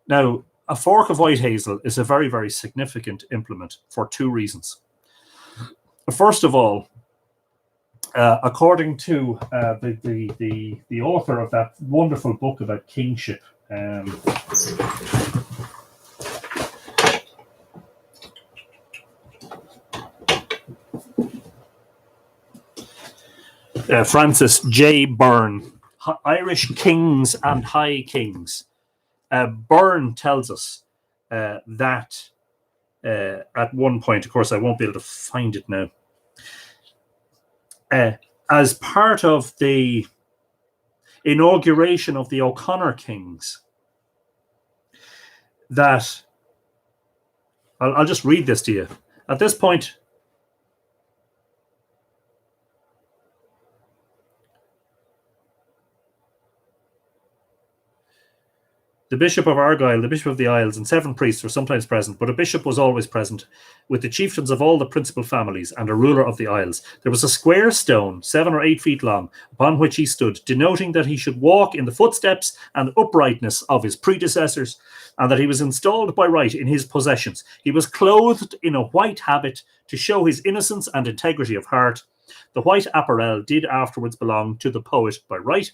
Now, a fork of white hazel is a very, very significant implement for two reasons. First of all, according to the author of that wonderful book about kingship, Francis J. Byrne, Irish Kings and High Kings. Byrne tells us that at one point, of course, I won't be able to find it now, as part of the inauguration of the O'Connor Kings, that I'll just read this to you. At this point, the Bishop of Argyll, the Bishop of the Isles, and 7 priests were sometimes present, but a bishop was always present, with the chieftains of all the principal families and a ruler of the Isles. There was a square stone, 7 or 8 feet long, upon which he stood, denoting that he should walk in the footsteps and uprightness of his predecessors, and that he was installed by right in his possessions. He was clothed in a white habit to show his innocence and integrity of heart. The white apparel did afterwards belong to the poet by right.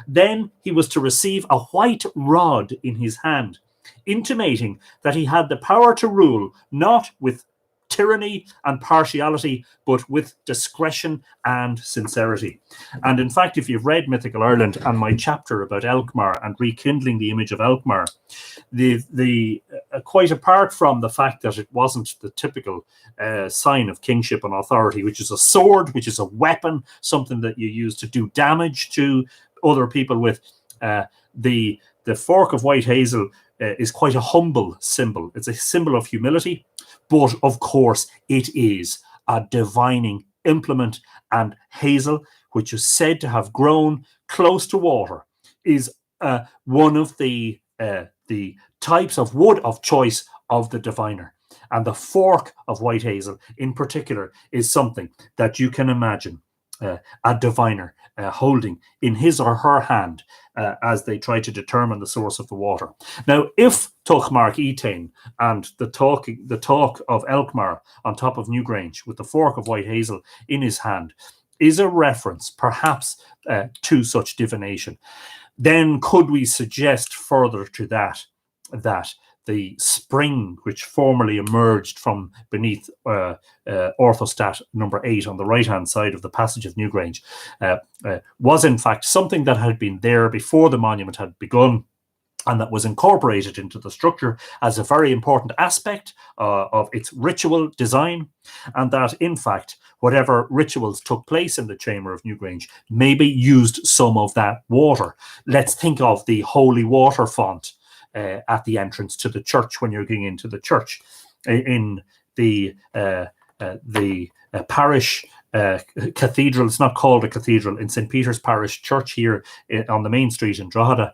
Then he was to receive a white rod in his hand, intimating that he had the power to rule, not with tyranny and partiality, but with discretion and sincerity. And in fact, if you've read Mythical Ireland and my chapter about Elkmar and rekindling the image of Elkmar, the quite apart from the fact that it wasn't the typical sign of kingship and authority, which is a sword, which is a weapon, something that you use to do damage to other people with, the fork of white hazel is quite a humble symbol. It's a symbol of humility, but of course it is a divining implement, and hazel, which is said to have grown close to water, is one of the types of wood of choice of the diviner. And the fork of white hazel in particular is something that you can imagine a diviner holding in his or her hand as they try to determine the source of the water. Now, if Tuchmark Etain and the talk of Elkmar on top of Newgrange with the fork of white hazel in his hand is a reference perhaps to such divination, then could we suggest further to that the spring which formerly emerged from beneath orthostat number 8 on the right-hand side of the passage of Newgrange was in fact something that had been there before the monument had begun, and that was incorporated into the structure as a very important aspect of its ritual design, and that in fact whatever rituals took place in the chamber of Newgrange maybe used some of that water. Let's think of the holy water font at the entrance to the church when you're going into the church. In the parish cathedral, it's not called a cathedral, in St. Peter's Parish Church here on the main street in Drogheda,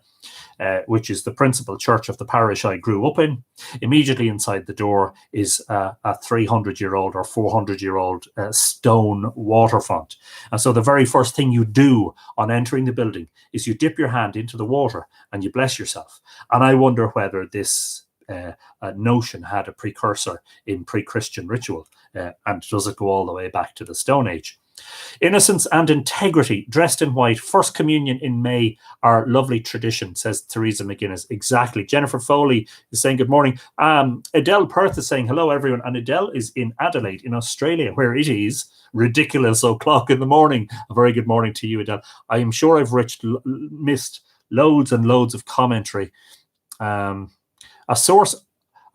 which is the principal church of the parish I grew up in. Immediately inside the door is a 300-year-old or 400-year-old stone water font. And so the very first thing you do on entering the building is you dip your hand into the water and you bless yourself. And I wonder whether this notion had a precursor in pre-Christian ritual, and does it go all the way back to the Stone Age? Innocence and integrity, dressed in white, First Communion in May, our lovely tradition, says Theresa McGuinness. Exactly. Jennifer Foley is saying good morning. Adele Perth is saying hello, everyone. And Adele is in Adelaide, in Australia, where it is ridiculous o'clock in the morning. A very good morning to you, Adele. I am sure I've missed loads and loads of commentary.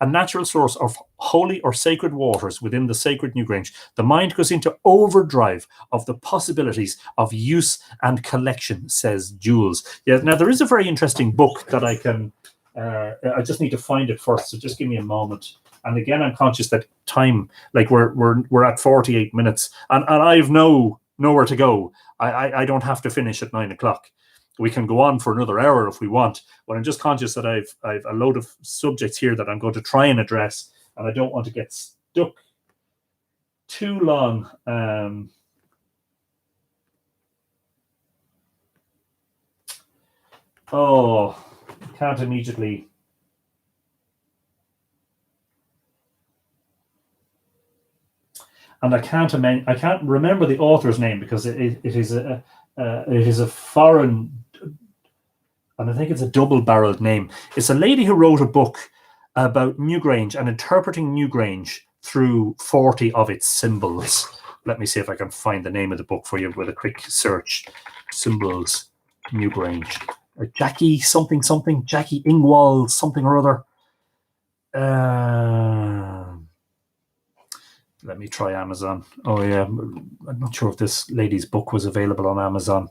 A natural source of holy or sacred waters within the sacred Newgrange, the mind goes into overdrive of the possibilities of use and collection, says Jules. Yeah, now there is a very interesting book that I can, I just need to find it first, so just give me a moment. And again, I'm conscious that time, like we're at 48 minutes, and I've nowhere to go. I don't have to finish at 9 o'clock. We can go on for another hour if we want, but I'm just conscious that I've a load of subjects here that I'm going to try and address, and I don't want to get stuck too long. I can't immediately. And I can't remember the author's name because it is a foreign and I think it's a double-barreled name. It's a lady who wrote a book about Newgrange and interpreting Newgrange through 40 of its symbols. Let me see if I can find the name of the book for you with a quick search. Symbols, Newgrange. Jackie something, Jackie Ingwald, something or other. Let me try Amazon. Oh, yeah. I'm not sure if this lady's book was available on Amazon.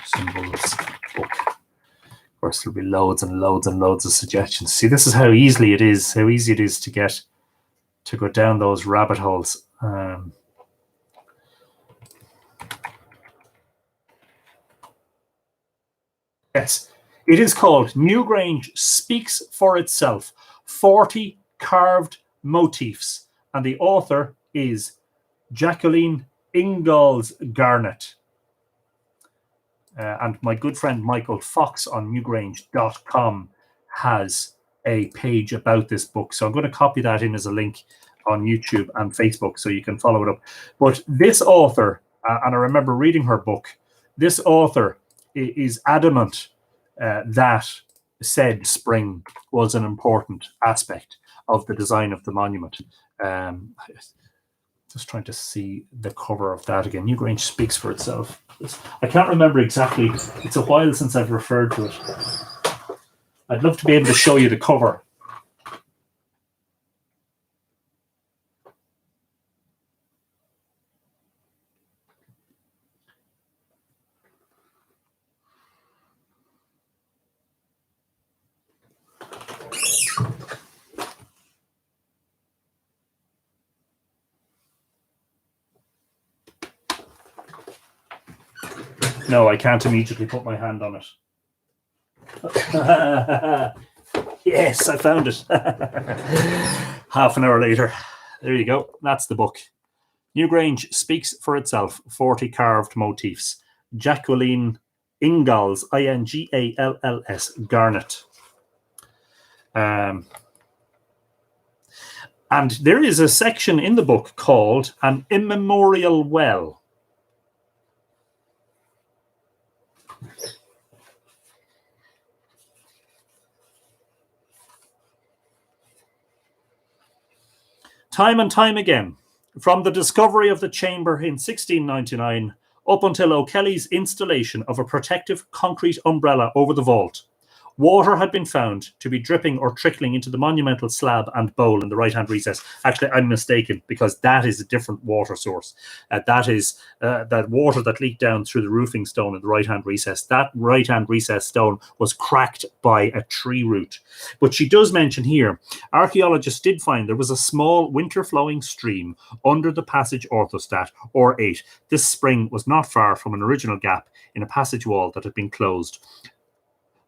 Symbols book. Of course, there'll be loads and loads and loads of suggestions. See, this is how easy it is to go down those rabbit holes. Yes, it is called Newgrange Speaks for Itself, 40 Carved Motifs, and the author is Jacqueline Ingalls Garnett. And my good friend Michael Fox on newgrange.com has a page about this book. So I'm going to copy that in as a link on YouTube and Facebook so you can follow it up. But this author, and I remember reading her book, this author is adamant that said spring was an important aspect of the design of the monument. Just trying to see the cover of that again. Newgrange Speaks for Itself. I can't remember exactly. It's a while since I've referred to it. I'd love to be able to show you the cover. No, I can't immediately put my hand on it. Yes, I found it. Half an hour later. There you go. That's the book. Newgrange Speaks for Itself, 40 Carved Motifs. Jacqueline Ingalls, Ingalls, Garnett. And there is a section in the book called An Immemorial Well. Time and time again, from the discovery of the chamber in 1699 up until O'Kelly's installation of a protective concrete umbrella over the vault, water had been found to be dripping or trickling into the monumental slab and bowl in the right-hand recess. Actually, I'm mistaken, because that is a different water source. That is that water that leaked down through the roofing stone in the right-hand recess. That right-hand recess stone was cracked by a tree root. But she does mention here, archaeologists did find there was a small winter-flowing stream under the passage orthostat, or 8. This spring was not far from an original gap in a passage wall that had been closed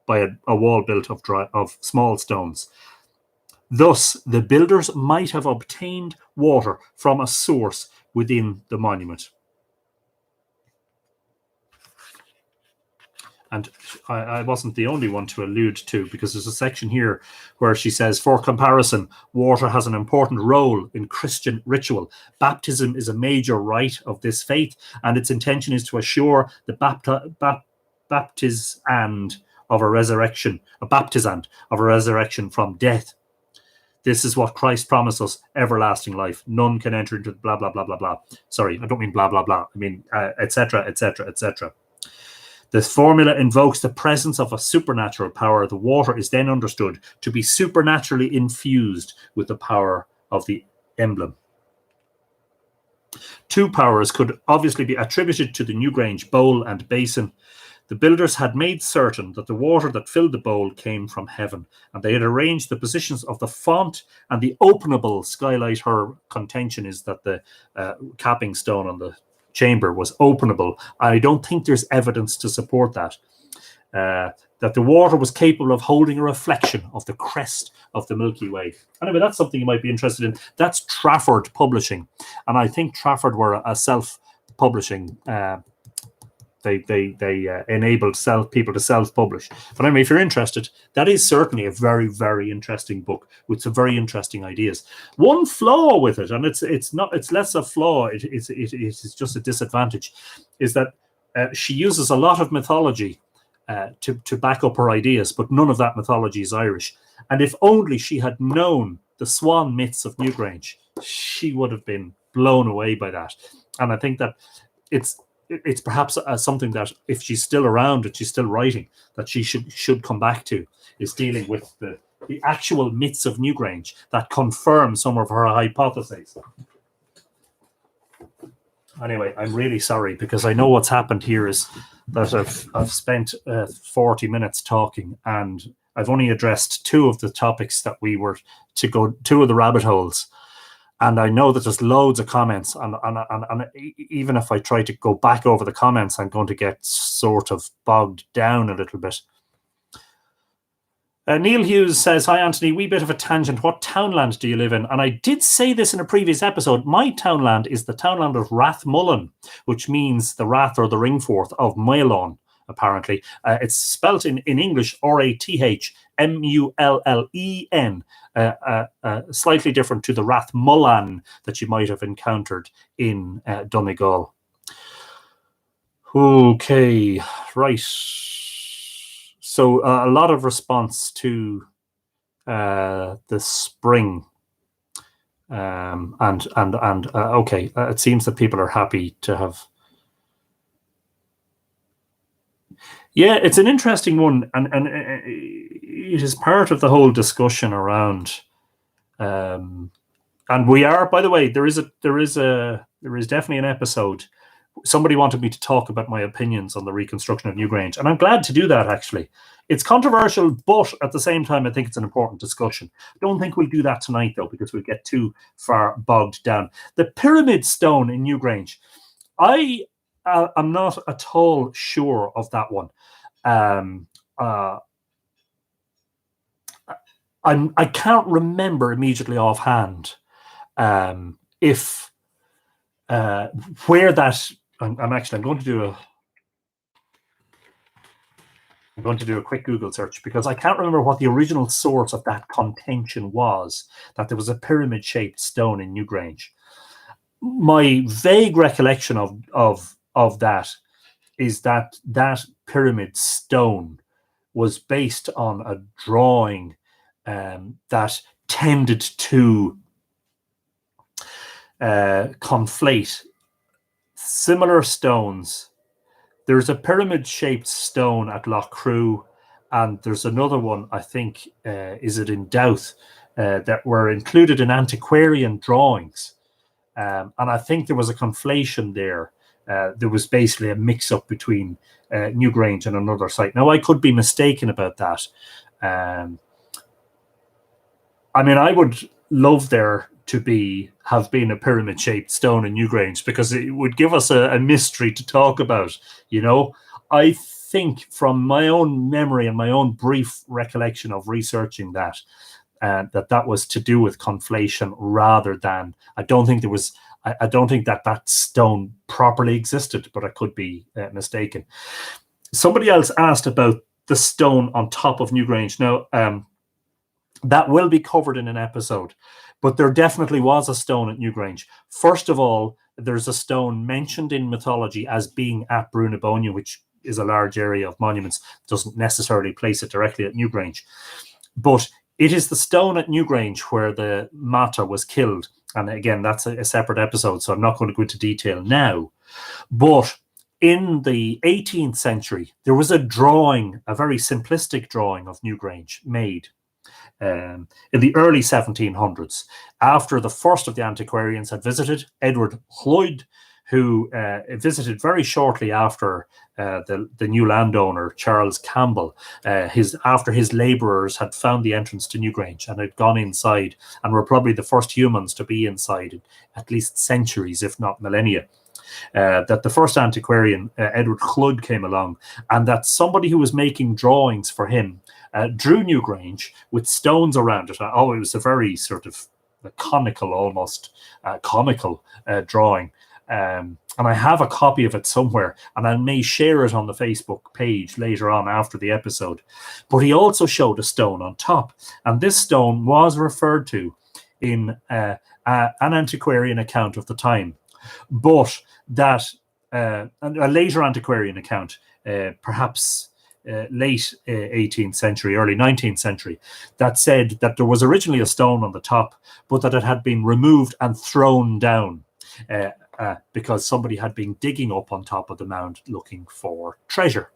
by a wall built of small stones. Thus, the builders might have obtained water from a source within the monument. And I wasn't the only one to allude to, because there's a section here where she says, for comparison, water has an important role in Christian ritual. Baptism is a major rite of this faith, and its intention is to assure the baptisand of a resurrection from death. This is what Christ promised us, everlasting life. None can enter into blah, blah, blah, blah, blah. Sorry, I don't mean blah, blah, blah. I mean, etc., etc., etc. This formula invokes the presence of a supernatural power. The water is then understood to be supernaturally infused with the power of the emblem. Two powers could obviously be attributed to the Newgrange bowl and basin. The builders had made certain that the water that filled the bowl came from heaven, and they had arranged the positions of the font and the openable skylight. Her contention is that the capping stone on the chamber was openable. I don't think there's evidence to support that. That the water was capable of holding a reflection of the crest of the Milky Way. Anyway, that's something you might be interested in. That's Trafford Publishing, and I think Trafford were a self-publishing. They enabled people to self-publish. But anyway, if you're interested, that is certainly a very, very interesting book with some very interesting ideas. One flaw with it, and it's less a flaw, it is just a disadvantage, is that she uses a lot of mythology to back up her ideas, but none of that mythology is Irish. And if only she had known the swan myths of Newgrange, she would have been blown away by that. And I think that it's perhaps something that if she's still around and she's still writing, that she should come back to, is dealing with the actual myths of Newgrange that confirm some of her hypotheses. Anyway, I'm really sorry, because I know what's happened here is that I've spent 40 minutes talking, and I've only addressed two of the topics that we were to go, two of the rabbit holes. And I know that there's loads of comments, and even if I try to go back over the comments, I'm going to get sort of bogged down a little bit. Neil Hughes says, "Hi Anthony, wee bit of a tangent. What townland do you live in?" And I did say this in a previous episode. My townland is the townland of Rathmullen, which means the Rath or the Ringforth of Maelon, apparently. It's spelt in English Rathmullen, slightly different to the Rathmullan that you might have encountered in Donegal. Okay, right. So a lot of response to the spring, okay, it seems that people are happy to have. Yeah, it's an interesting one, and it is part of the whole discussion around. And we are, by the way, there is definitely an episode. Somebody wanted me to talk about my opinions on the reconstruction of Newgrange, and I'm glad to do that, actually. It's controversial, but at the same time, I think it's an important discussion. I don't think we'll do that tonight, though, because we'll get too far bogged down. The pyramid stone in Newgrange, I'm not at all sure of that one. I can't remember immediately offhand if where that. I'm going to do a quick Google search, because I can't remember what the original source of that contention was, that there was a pyramid-shaped stone in Newgrange. My vague recollection of that is that pyramid stone was based on a drawing that tended to conflate similar stones. There's a pyramid-shaped stone at Lough Crew, and there's another one, I think, is it in Douth, that were included in antiquarian drawings. And I think there was a conflation there. There was basically a mix-up between Newgrange and another site. Now, I could be mistaken about that. I mean, I would love there to have been a pyramid-shaped stone in Newgrange, because it would give us a mystery to talk about. You know, I think from my own memory and my own brief recollection of researching that, that was to do with conflation rather than. I don't think there was. I don't think that stone properly existed, but I could be mistaken. Somebody else asked about the stone on top of Newgrange. Now, that will be covered in an episode, but there definitely was a stone at Newgrange. First of all, there's a stone mentioned in mythology as being at Brunabonia, which is a large area of monuments. Doesn't necessarily place it directly at Newgrange, but it is the stone at Newgrange where the Mata was killed. And again, that's a separate episode, so I'm not going to go into detail now. But in the 18th century, there was a drawing, a very simplistic drawing of Newgrange made in the early 1700s, after the first of the antiquarians had visited, Edward Lloyd, who visited very shortly after the new landowner, Charles Campbell, after his labourers had found the entrance to Newgrange and had gone inside, and were probably the first humans to be inside in at least centuries, if not millennia. That the first antiquarian, Edward Lloyd, came along, and that somebody who was making drawings for him drew Newgrange with stones around it. Oh, it was a very sort of conical, almost comical drawing. And I have a copy of it somewhere, and I may share it on the Facebook page later on after the episode. But he also showed a stone on top, and this stone was referred to in an antiquarian account of the time. But that and a later antiquarian account, perhaps late 18th century, early 19th century, that said that there was originally a stone on the top, but that it had been removed and thrown down because somebody had been digging up on top of the mound looking for treasure.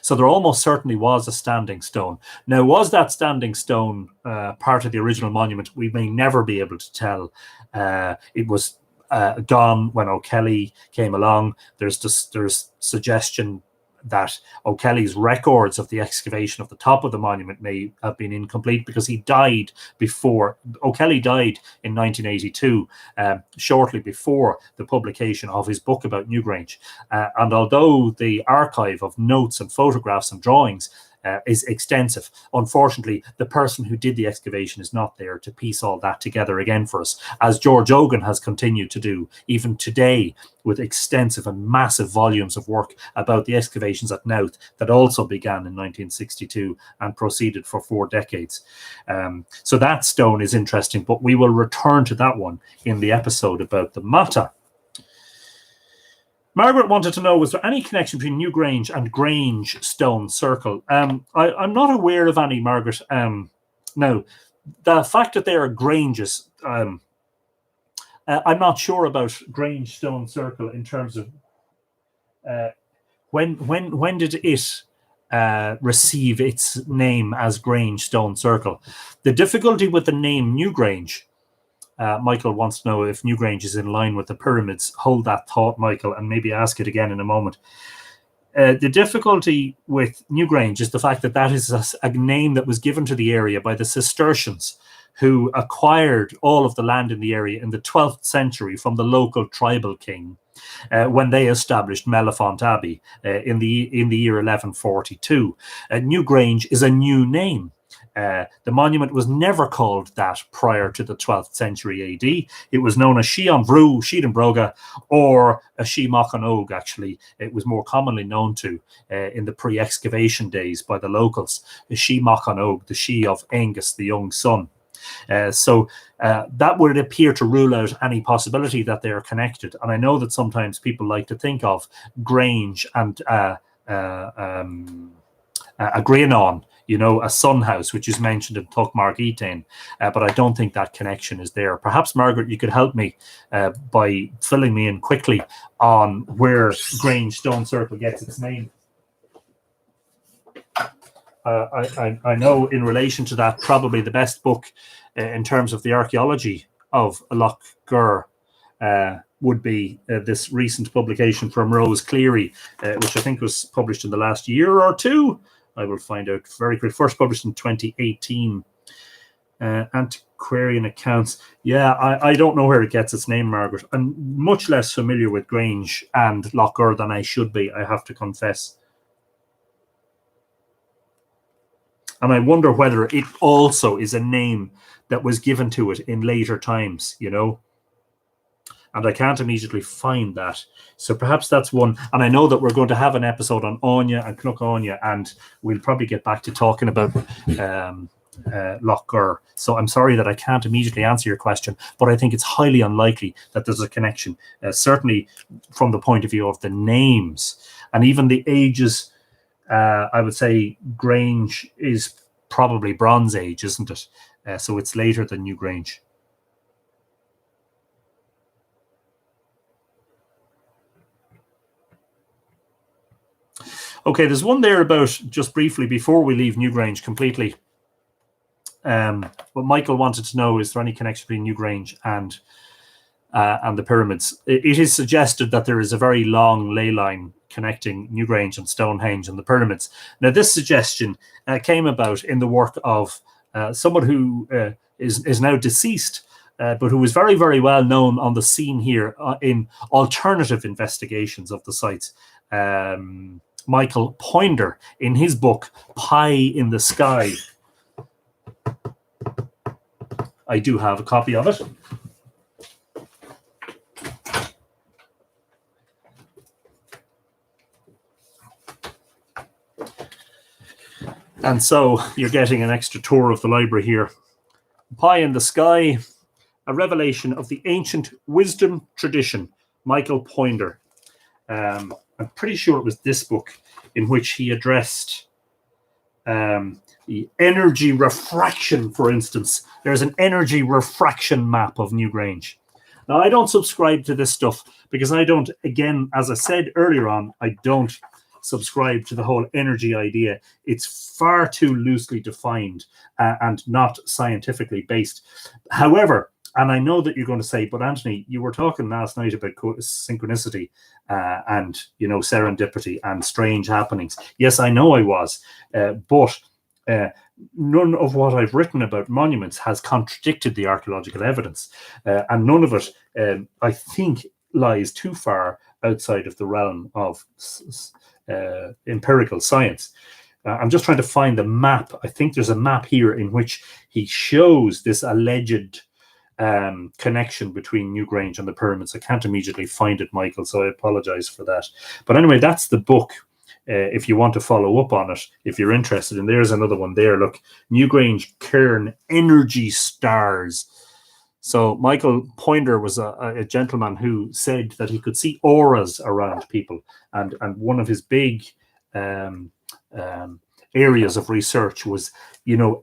So there almost certainly was a standing stone. Now, was that standing stone part of the original monument? We may never be able to tell. It was gone when O'Kelly came along. There's suggestion that O'Kelly's records of the excavation of the top of the monument may have been incomplete because he died before. O'Kelly died in 1982, shortly before the publication of his book about Newgrange. And although the archive of notes and photographs and drawings is extensive, unfortunately, the person who did the excavation is not there to piece all that together again for us, as George Ogan has continued to do, even today, with extensive and massive volumes of work about the excavations at Knowth that also began in 1962 and proceeded for 4 decades. So that stone is interesting, but we will return to that one in the episode about the Mata. Margaret wanted to know, was there any connection between Newgrange and Grange Stone Circle? I'm not aware of any, Margaret. Now, the fact that they are Granges, I'm not sure about Grange Stone Circle in terms of when did it receive its name as Grange Stone Circle. The difficulty with the name Newgrange, Michael wants to know if Newgrange is in line with the pyramids. Hold that thought, Michael, and maybe ask it again in a moment. The difficulty with Newgrange is the fact that that is a name that was given to the area by the Cistercians, who acquired all of the land in the area in the 12th century from the local tribal king when they established Mellifont Abbey in the year 1142. Newgrange is a new name. The monument was never called that prior to the 12th century AD. It was known as Shean Bru, Shean Broga, or a She Mochan Og, actually. It was more commonly known to in the pre-excavation days by the locals. She Mochan Og, the she of Angus, the young son. So that would appear to rule out any possibility that they are connected. And I know that sometimes people like to think of Grange and a Graenon, a sun house, which is mentioned in Tuckmark Etain, but I don't think that connection is there. Perhaps, Margaret, you could help me by filling me in quickly on where Grange Stone Circle gets its name. I know in relation to that, probably the best book in terms of the archaeology of Lough Gur would be this recent publication from Rose Cleary, which I think was published in the last year or two. I will find out very quickly. First published in 2018. Antiquarian accounts. Yeah, I don't know where it gets its name, Margaret. I'm much less familiar with Grange and Lough Gur than I should be, I have to confess. And I wonder whether it also is a name that was given to it in later times, And I can't immediately find that. So perhaps that's one. And I know that we're going to have an episode on Anya and Cnoc Anya, and we'll probably get back to talking about Lough Gur. So I'm sorry that I can't immediately answer your question, but I think it's highly unlikely that there's a connection, certainly from the point of view of the names and even the ages. I would say Grange is probably Bronze Age, isn't it? So it's later than Newgrange. Okay, there's one there about, just briefly before we leave Newgrange completely. What Michael wanted to know, is there any connection between Newgrange and the pyramids? It is suggested that there is a very long ley line connecting Newgrange and Stonehenge and the pyramids. Now, this suggestion came about in the work of someone who is now deceased, but who was very, very well known on the scene here in alternative investigations of the sites. Michael Poinder, in his book Pie in the Sky. I do have a copy of it. And so you're getting an extra tour of the library here. Pie in the Sky, a revelation of the ancient wisdom tradition, Michael Poinder. I'm pretty sure it was this book in which he addressed the energy refraction, for instance. There's an energy refraction map of Newgrange. Now, I don't subscribe to this stuff because I don't, again, as I said earlier on, I don't subscribe to the whole energy idea. It's far too loosely defined and not scientifically based. However, and I know that you're going to say, but Anthony, you were talking last night about synchronicity and, serendipity and strange happenings. Yes, I know I was, but none of what I've written about monuments has contradicted the archaeological evidence, and none of it, I think, lies too far outside of the realm of empirical science. I'm just trying to find the map. I think there's a map here in which he shows this alleged connection between Newgrange and the pyramids. I can't immediately find it, Michael, so I apologize for that. But anyway, that's the book. If you want to follow up on it, if you're interested, and there's another one there. Look, Newgrange Cairn Energy Stars. So Michael Poinder was a gentleman who said that he could see auras around people, and one of his big areas of research was,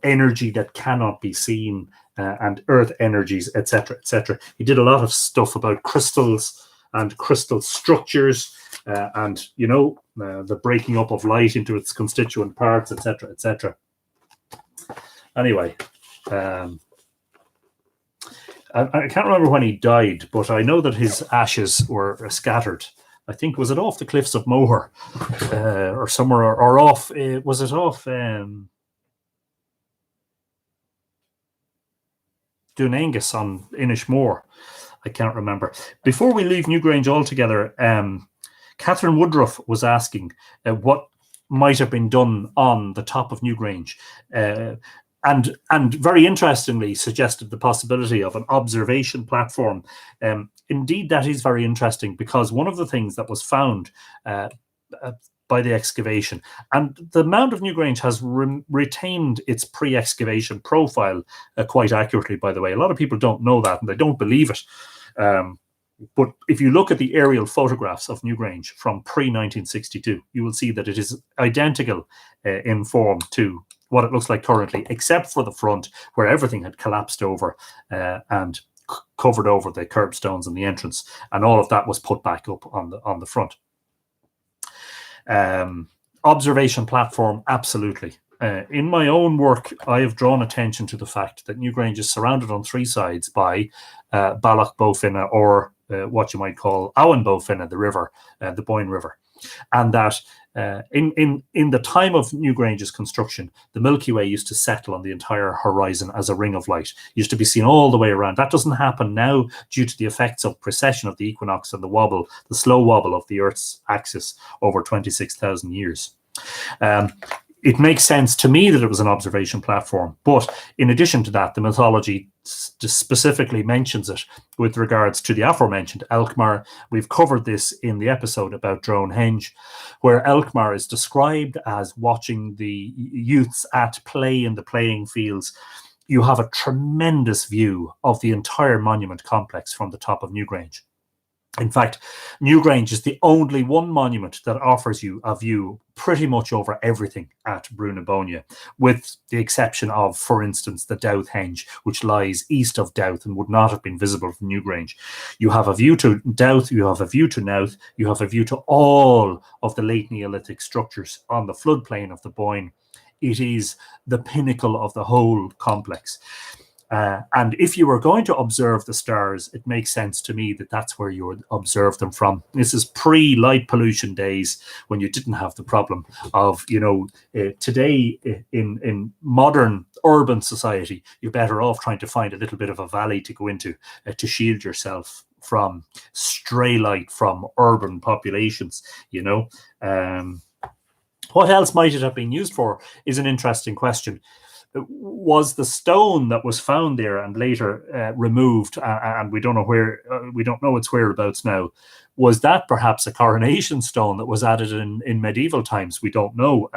energy that cannot be seen, and earth energies, etc., etc. He did a lot of stuff about crystals and crystal structures, and the breaking up of light into its constituent parts, etc., etc. Anyway, I can't remember when he died, but I know that his ashes were scattered. I think, was it off the cliffs of Moher, or somewhere, or off? Was it off Dunangus on Inishmore? I can't remember. Before we leave Newgrange altogether, Catherine Woodruff was asking what might have been done on the top of Newgrange, and very interestingly suggested the possibility of an observation platform. Indeed, that is very interesting, because one of the things that was found by the excavation, and the mound of Newgrange has retained its pre-excavation profile quite accurately, by the way. A lot of people don't know that, and they don't believe it. But if you look at the aerial photographs of Newgrange from pre-1962, you will see that it is identical in form to what it looks like currently, except for the front, where everything had collapsed over and covered over the curbstones and the entrance, and all of that was put back up on the front. Observation platform, absolutely. In my own work, I have drawn attention to the fact that Newgrange is surrounded on three sides by Ballach Bowfinna, or what you might call Owen Bowfinna, the river, the Boyne River, and that in the time of Newgrange's construction, the Milky Way used to settle on the entire horizon as a ring of light. It used to be seen all the way around. That doesn't happen now due to the effects of precession of the equinox and the slow wobble of the Earth's axis over 26,000 years. It makes sense to me that it was an observation platform, but in addition to that, the mythology specifically mentions it with regards to the aforementioned Elkmar. We've covered this in the episode about Stonehenge, where Elkmar is described as watching the youths at play in the playing fields. You have a tremendous view of the entire monument complex from the top of Newgrange. In fact, Newgrange is the only one monument that offers you a view pretty much over everything at Brunabonia, with the exception of, for instance, the Douth Henge, which lies east of Douth and would not have been visible from Newgrange. You have a view to Douth, you have a view to Nouth, you have a view to all of the late Neolithic structures on the floodplain of the Boyne. It is the pinnacle of the whole complex. And if you were going to observe the stars, it makes sense to me that that's where you would observe them from. This is pre-light pollution days, when you didn't have the problem of, today in modern urban society, you're better off trying to find a little bit of a valley to go into to shield yourself from stray light from urban populations, What else might it have been used for is an interesting question. Was the stone that was found there and later removed, and we don't know where, we don't know its whereabouts now, was that perhaps a coronation stone that was added in medieval times? We don't know.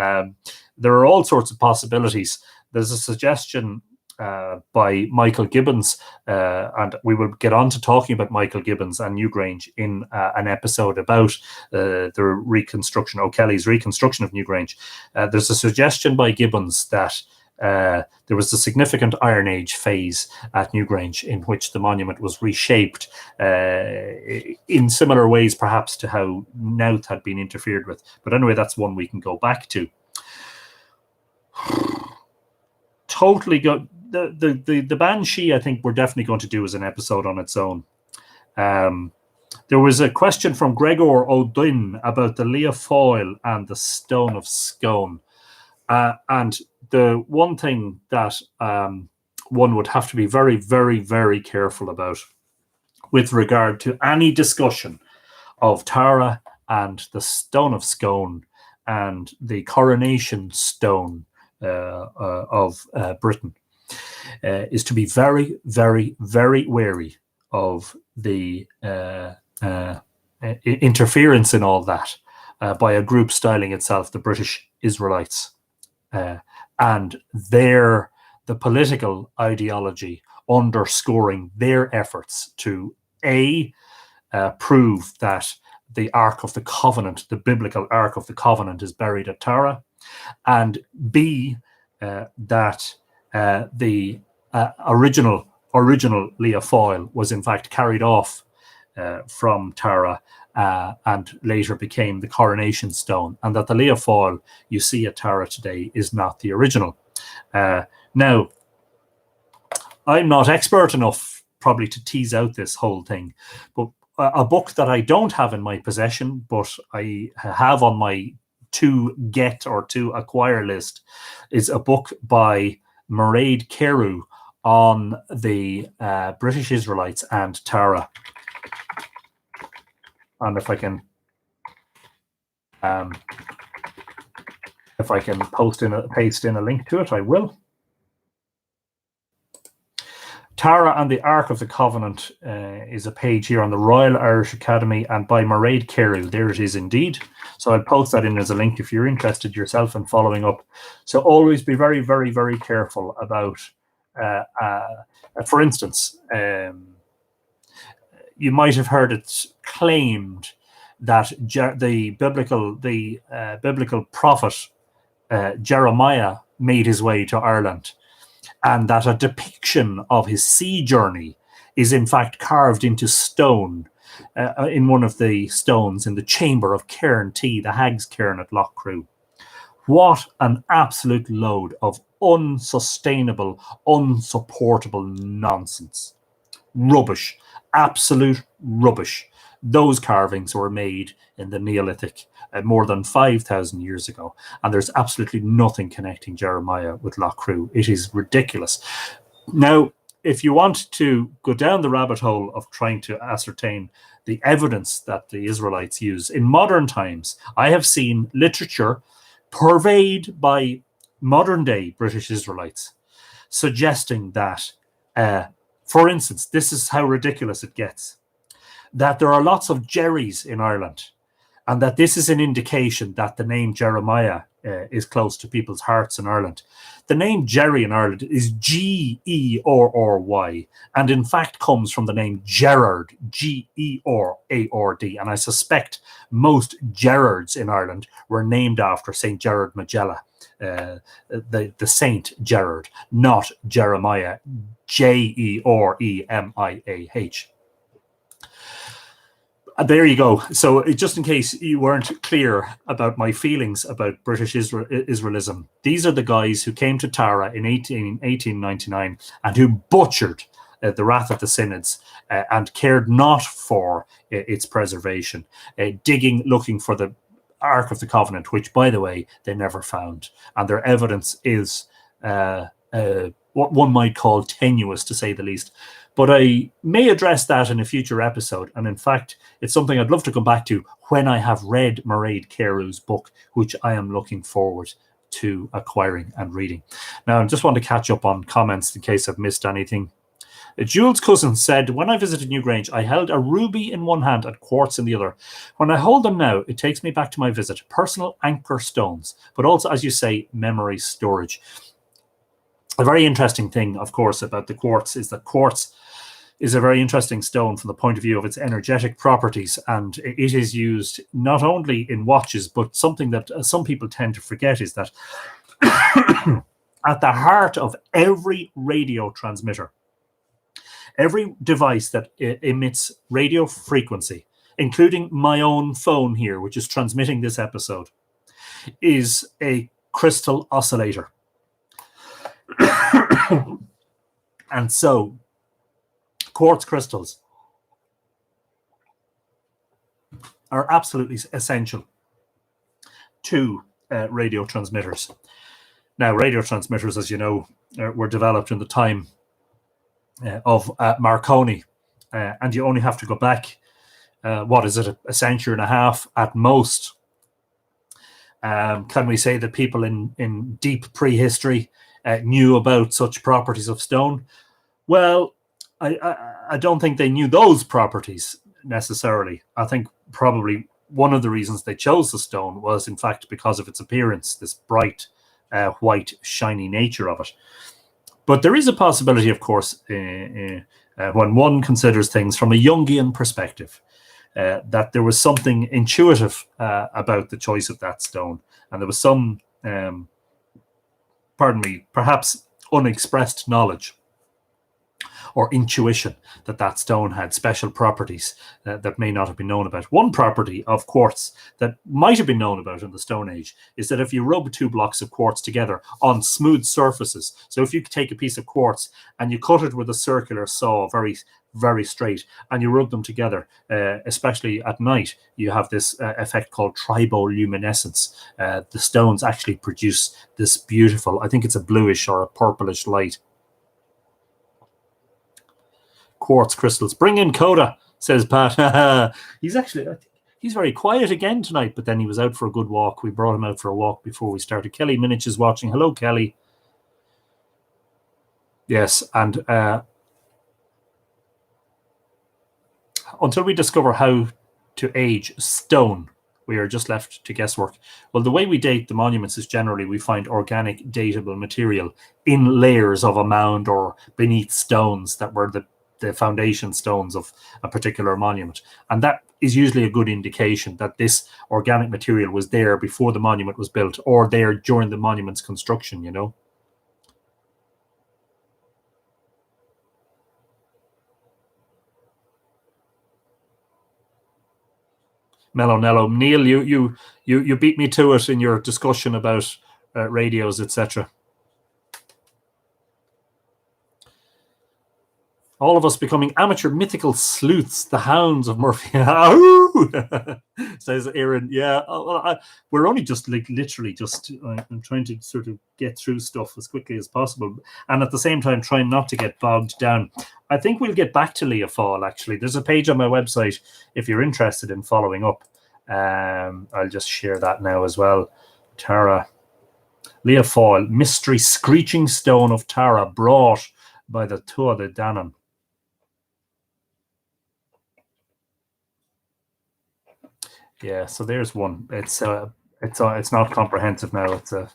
There are all sorts of possibilities. There's a suggestion by Michael Gibbons, and we will get on to talking about Michael Gibbons and Newgrange in an episode about the reconstruction, O'Kelly's reconstruction of Newgrange. There's a suggestion by Gibbons that there was a significant Iron Age phase at Newgrange in which the monument was reshaped in similar ways, perhaps, to how Knowth had been interfered with. But anyway, that's one we can go back to. Totally go. The Banshee, I think we're definitely going to do as an episode on its own. There was a question from Gregor O'Dynn about the Leofoil and the Stone of Scone. And the one thing that one would have to be very, very, very careful about with regard to any discussion of Tara and the Stone of Scone and the coronation stone of Britain is to be very, very, very wary of the interference in all that by a group styling itself the British Israelites, and the political ideology underscoring their efforts to prove that the Ark of the Covenant, the biblical Ark of the Covenant, is buried at Tara, and B, that the original Leofoil was in fact carried off from Tara and later became the coronation stone, and that the Leofoil you see at Tara today is not the original. Now, I'm not expert enough probably to tease out this whole thing, but a book that I don't have in my possession, but I have on my to get or to acquire list, is a book by Mairead Carew on the British Israelites and Tara. And if I can paste in a link to it, I will. Tara and the Ark of the Covenant is a page here on the Royal Irish Academy and by Mairead Carew. There it is indeed. So I'll post that in as a link if you're interested yourself in following up. So always be very, very, very careful about, for instance, you might have heard it claimed that the biblical prophet Jeremiah made his way to Ireland, and that a depiction of his sea journey is in fact carved into stone in one of the stones in the chamber of Cairn T, the Hag's Cairn at Loughcrew. What an absolute load of unsustainable, unsupportable nonsense. Rubbish. Absolute rubbish. Those carvings were made in the Neolithic more than 5,000 years ago, and there's absolutely nothing connecting Jeremiah with Loughcrew. It is ridiculous. Now, if you want to go down the rabbit hole of trying to ascertain the evidence that the Israelites use in modern times, I have seen literature purveyed by modern-day British Israelites suggesting that, for instance, this is how ridiculous it gets, that there are lots of Jerrys in Ireland, and that this is an indication that the name Jeremiah is close to people's hearts in Ireland. The name Jerry in Ireland is G-E-R-R-Y, and in fact comes from the name Gerard, G-E-R-A-R-D, and I suspect most Gerards in Ireland were named after St. Gerard Majella, the Saint Gerard, not Jeremiah, J-E-R-E-M-I-A-H. There you go. So just in case you weren't clear about my feelings about British Israelism, these are the guys who came to Tara in 1899 and who butchered the Wrath of the Synods and cared not for its preservation, looking for the Ark of the Covenant, which, by the way, they never found. And their evidence is what one might call tenuous, to say the least. But I may address that in a future episode. And in fact, it's something I'd love to come back to when I have read Mairead Carew's book, which I am looking forward to acquiring and reading. Now, I just want to catch up on comments in case I've missed anything. Jules' cousin said, when I visited Newgrange, I held a ruby in one hand and quartz in the other. When I hold them now, it takes me back to my visit. Personal anchor stones, but also, as you say, memory storage. A very interesting thing, of course, about the quartz is that quartz is a very interesting stone from the point of view of its energetic properties, and it is used not only in watches, but something that some people tend to forget is that at the heart of every radio transmitter, every device that emits radio frequency, including my own phone here, which is transmitting this episode, is a crystal oscillator. And so quartz crystals are absolutely essential to radio transmitters. Now, radio transmitters, as you know, were developed in the time of Marconi, and you only have to go back, what is it, a century and a half at most. Can we say that people in deep prehistory knew about such properties of stone? Well, I don't think they knew those properties necessarily. I think probably one of the reasons they chose the stone was, in fact, because of its appearance, this bright, white, shiny nature of it. But there is a possibility, of course, when one considers things from a Jungian perspective, that there was something intuitive about the choice of that stone. And there was some, perhaps unexpressed knowledge or intuition that stone had special properties that may not have been known about. One property of quartz that might have been known about in the Stone Age is that if you rub two blocks of quartz together on smooth surfaces, so if you take a piece of quartz and you cut it with a circular saw, very, very straight, and you rub them together, especially at night, you have this effect called triboluminescence. The stones actually produce this beautiful, I think it's a bluish or a purplish light. Quartz crystals. Bring in Coda, says Pat. He's very quiet again tonight, but then he was out for a good walk. We brought him out for a walk before we started. Kelly Minich is watching. Hello, Kelly. Yes, and until we discover how to age stone, we are just left to guesswork. Well, the way we date the monuments is generally we find organic datable material in layers of a mound or beneath stones that were the foundation stones of a particular monument. And that is usually a good indication that this organic material was there before the monument was built or there during the monument's construction, you know. Mellow Nello. Neil, you beat me to it in your discussion about radios, etc. All of us becoming amateur mythical sleuths, the hounds of Murphy. Says Aaron. Yeah, we're only just literally just. I'm trying to sort of get through stuff as quickly as possible, and at the same time trying not to get bogged down. I think we'll get back to Leah Fall. Actually, there's a page on my website if you're interested in following up. I'll just share that now as well. Tara, Leah Fall, mystery screeching stone of Tara brought by the Tuatha De Danann. Yeah, so there's one. It's not comprehensive now. It's a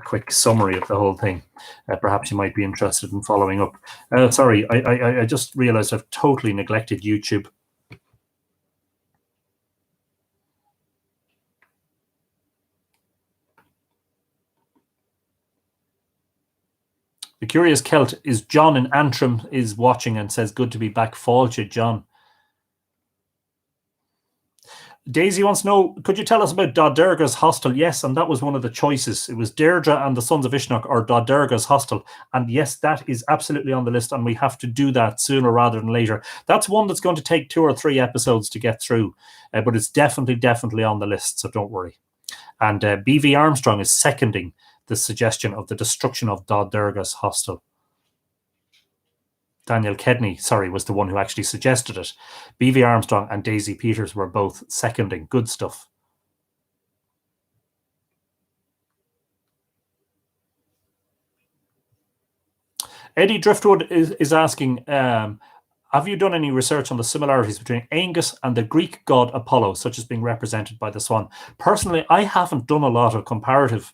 quick summary of the whole thing. Perhaps you might be interested in following up. Sorry, I just realized I've totally neglected YouTube. The Curious Celt is John in Antrim is watching and says, good to be back. Fáilte, John. Daisy wants to know, could you tell us about Dodderga's hostel? Yes, and that was one of the choices. It was Deirdre and the Sons of Ishnok or Dodderga's hostel. And yes, that is absolutely on the list, and we have to do that sooner rather than later. That's one that's going to take 2 or 3 episodes to get through, but it's definitely on the list, so don't worry. And BV Armstrong is seconding the suggestion of the destruction of Dodderga's hostel. Daniel Kedney, was the one who actually suggested it. B.V. Armstrong and Daisy Peters were both seconding. Good stuff. Eddie Driftwood is asking, Have you done any research on the similarities between Angus and the Greek god Apollo, such as being represented by the swan? Personally, I haven't done a lot of comparative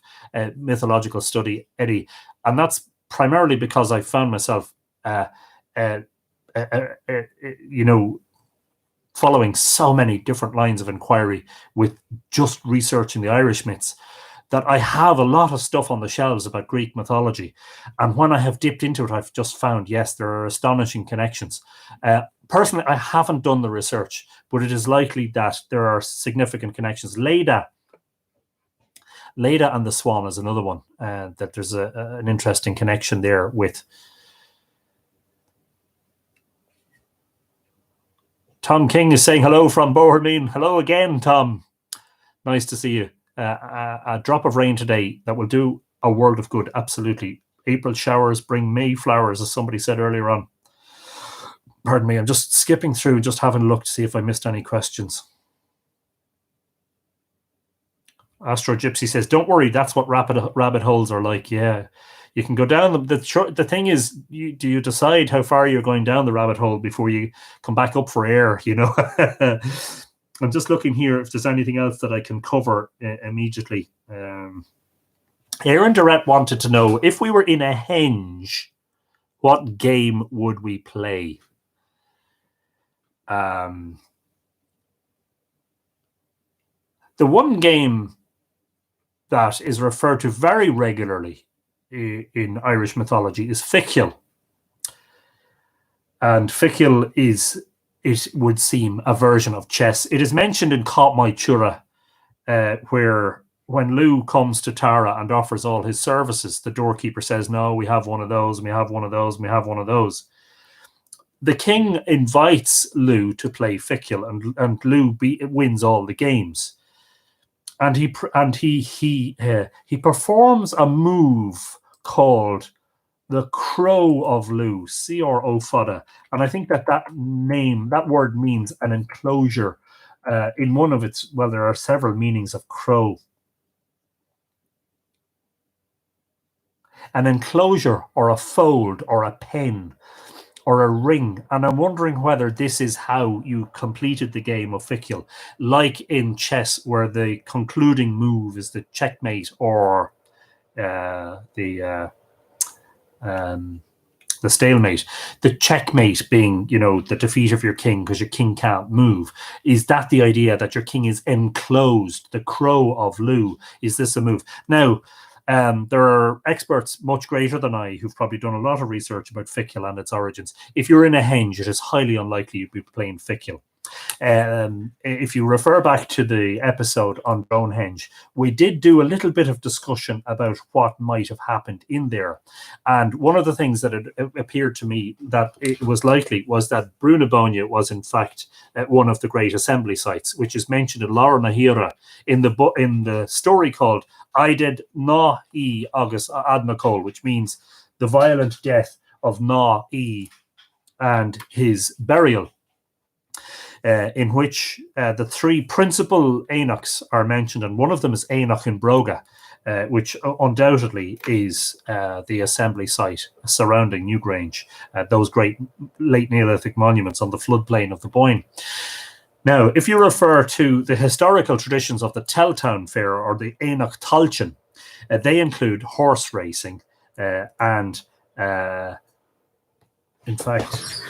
mythological study, Eddie, and that's primarily because I found myself, following so many different lines of inquiry with just researching the Irish myths, that I have a lot of stuff on the shelves about Greek mythology. And when I have dipped into it, I've just found, yes, there are astonishing connections. Personally, I haven't done the research, but it is likely that there are significant connections. Leda and the Swan is another one, that there's an interesting connection there with. Tom King is saying hello from Bohermeen. Hello again, Tom. Nice to see you. A drop of rain today that will do a world of good. Absolutely. April showers bring May flowers, as somebody said earlier on. Pardon me. I'm just skipping through, just having a look to see if I missed any questions. Astro Gypsy says, don't worry, that's what rabbit holes are like. Yeah, you can go down them. The thing is, do you decide how far you're going down the rabbit hole before you come back up for air, you know? I'm just looking here if there's anything else that I can cover immediately. Aaron Durrett wanted to know, if we were in a henge, what game would we play? The one game that is referred to very regularly in Irish mythology is ficule. And ficule is, it would seem, a version of chess. It is mentioned in Caught My Chura, where when Lugh comes to Tara and offers all his services, the doorkeeper says, no, we have one of those, and we have one of those, and we have one of those. The king invites Lugh to play ficule, and Lugh wins all the games. And he performs a move called the Crow of Lugh, C-R-O Fada. And I think that word means an enclosure. In one of its, well, there are several meanings of crow. An enclosure or a fold or a pen or a ring. And I'm wondering whether this is how you completed the game of ficule, like in chess, where the concluding move is the checkmate or the stalemate. The checkmate being, the defeat of your king because your king can't move. Is that the idea, that your king is enclosed? The Crow of Lugh, is this a move? Now, there are experts much greater than I who've probably done a lot of research about ficule and its origins. If you're in a henge, it is highly unlikely you'd be playing ficule. If you refer back to the episode on Stonehenge, we did do a little bit of discussion about what might have happened in there. And one of the things that it appeared to me that it was likely was that Brunabonia was in fact one of the great assembly sites, which is mentioned in Laura Nahira in the story called Aided Na I Agus Ad Nicole, which means the violent death of Na I and his burial. In which the three principal Énochs are mentioned, and one of them is Énoch in Broga, which undoubtedly is the assembly site surrounding Newgrange, those great late Neolithic monuments on the floodplain of the Boyne. Now, if you refer to the historical traditions of the Telltown Fair or the Énoch Talchin, they include horse racing and, in fact,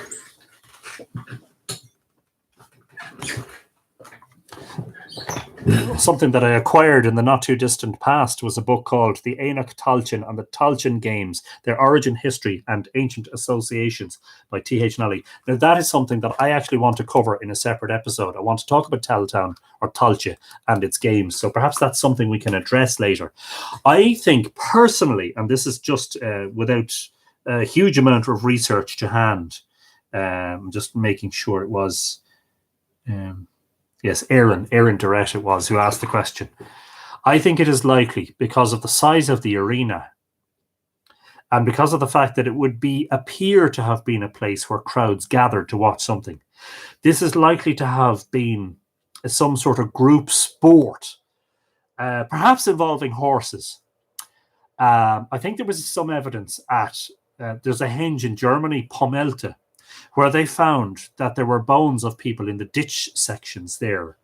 something that I acquired in the not too distant past was a book called The Énoch Talchin and the Talchin Games, Their Origin, History and Ancient Associations by T.H. Nally. Now that is something that I actually want to cover in a separate episode. I want to talk about Telltown or Talche and its games. So perhaps that's something we can address later. I think personally, and this is just without a huge amount of research to hand, just making sure it was... yes, Aaron Durrett it was who asked the question. I think it is likely because of the size of the arena and because of the fact that it would appear to have been a place where crowds gathered to watch something. This is likely to have been some sort of group sport, perhaps involving horses. I think there was some evidence at, there's a henge in Germany, Pommelte, where they found that there were bones of people in the ditch sections there,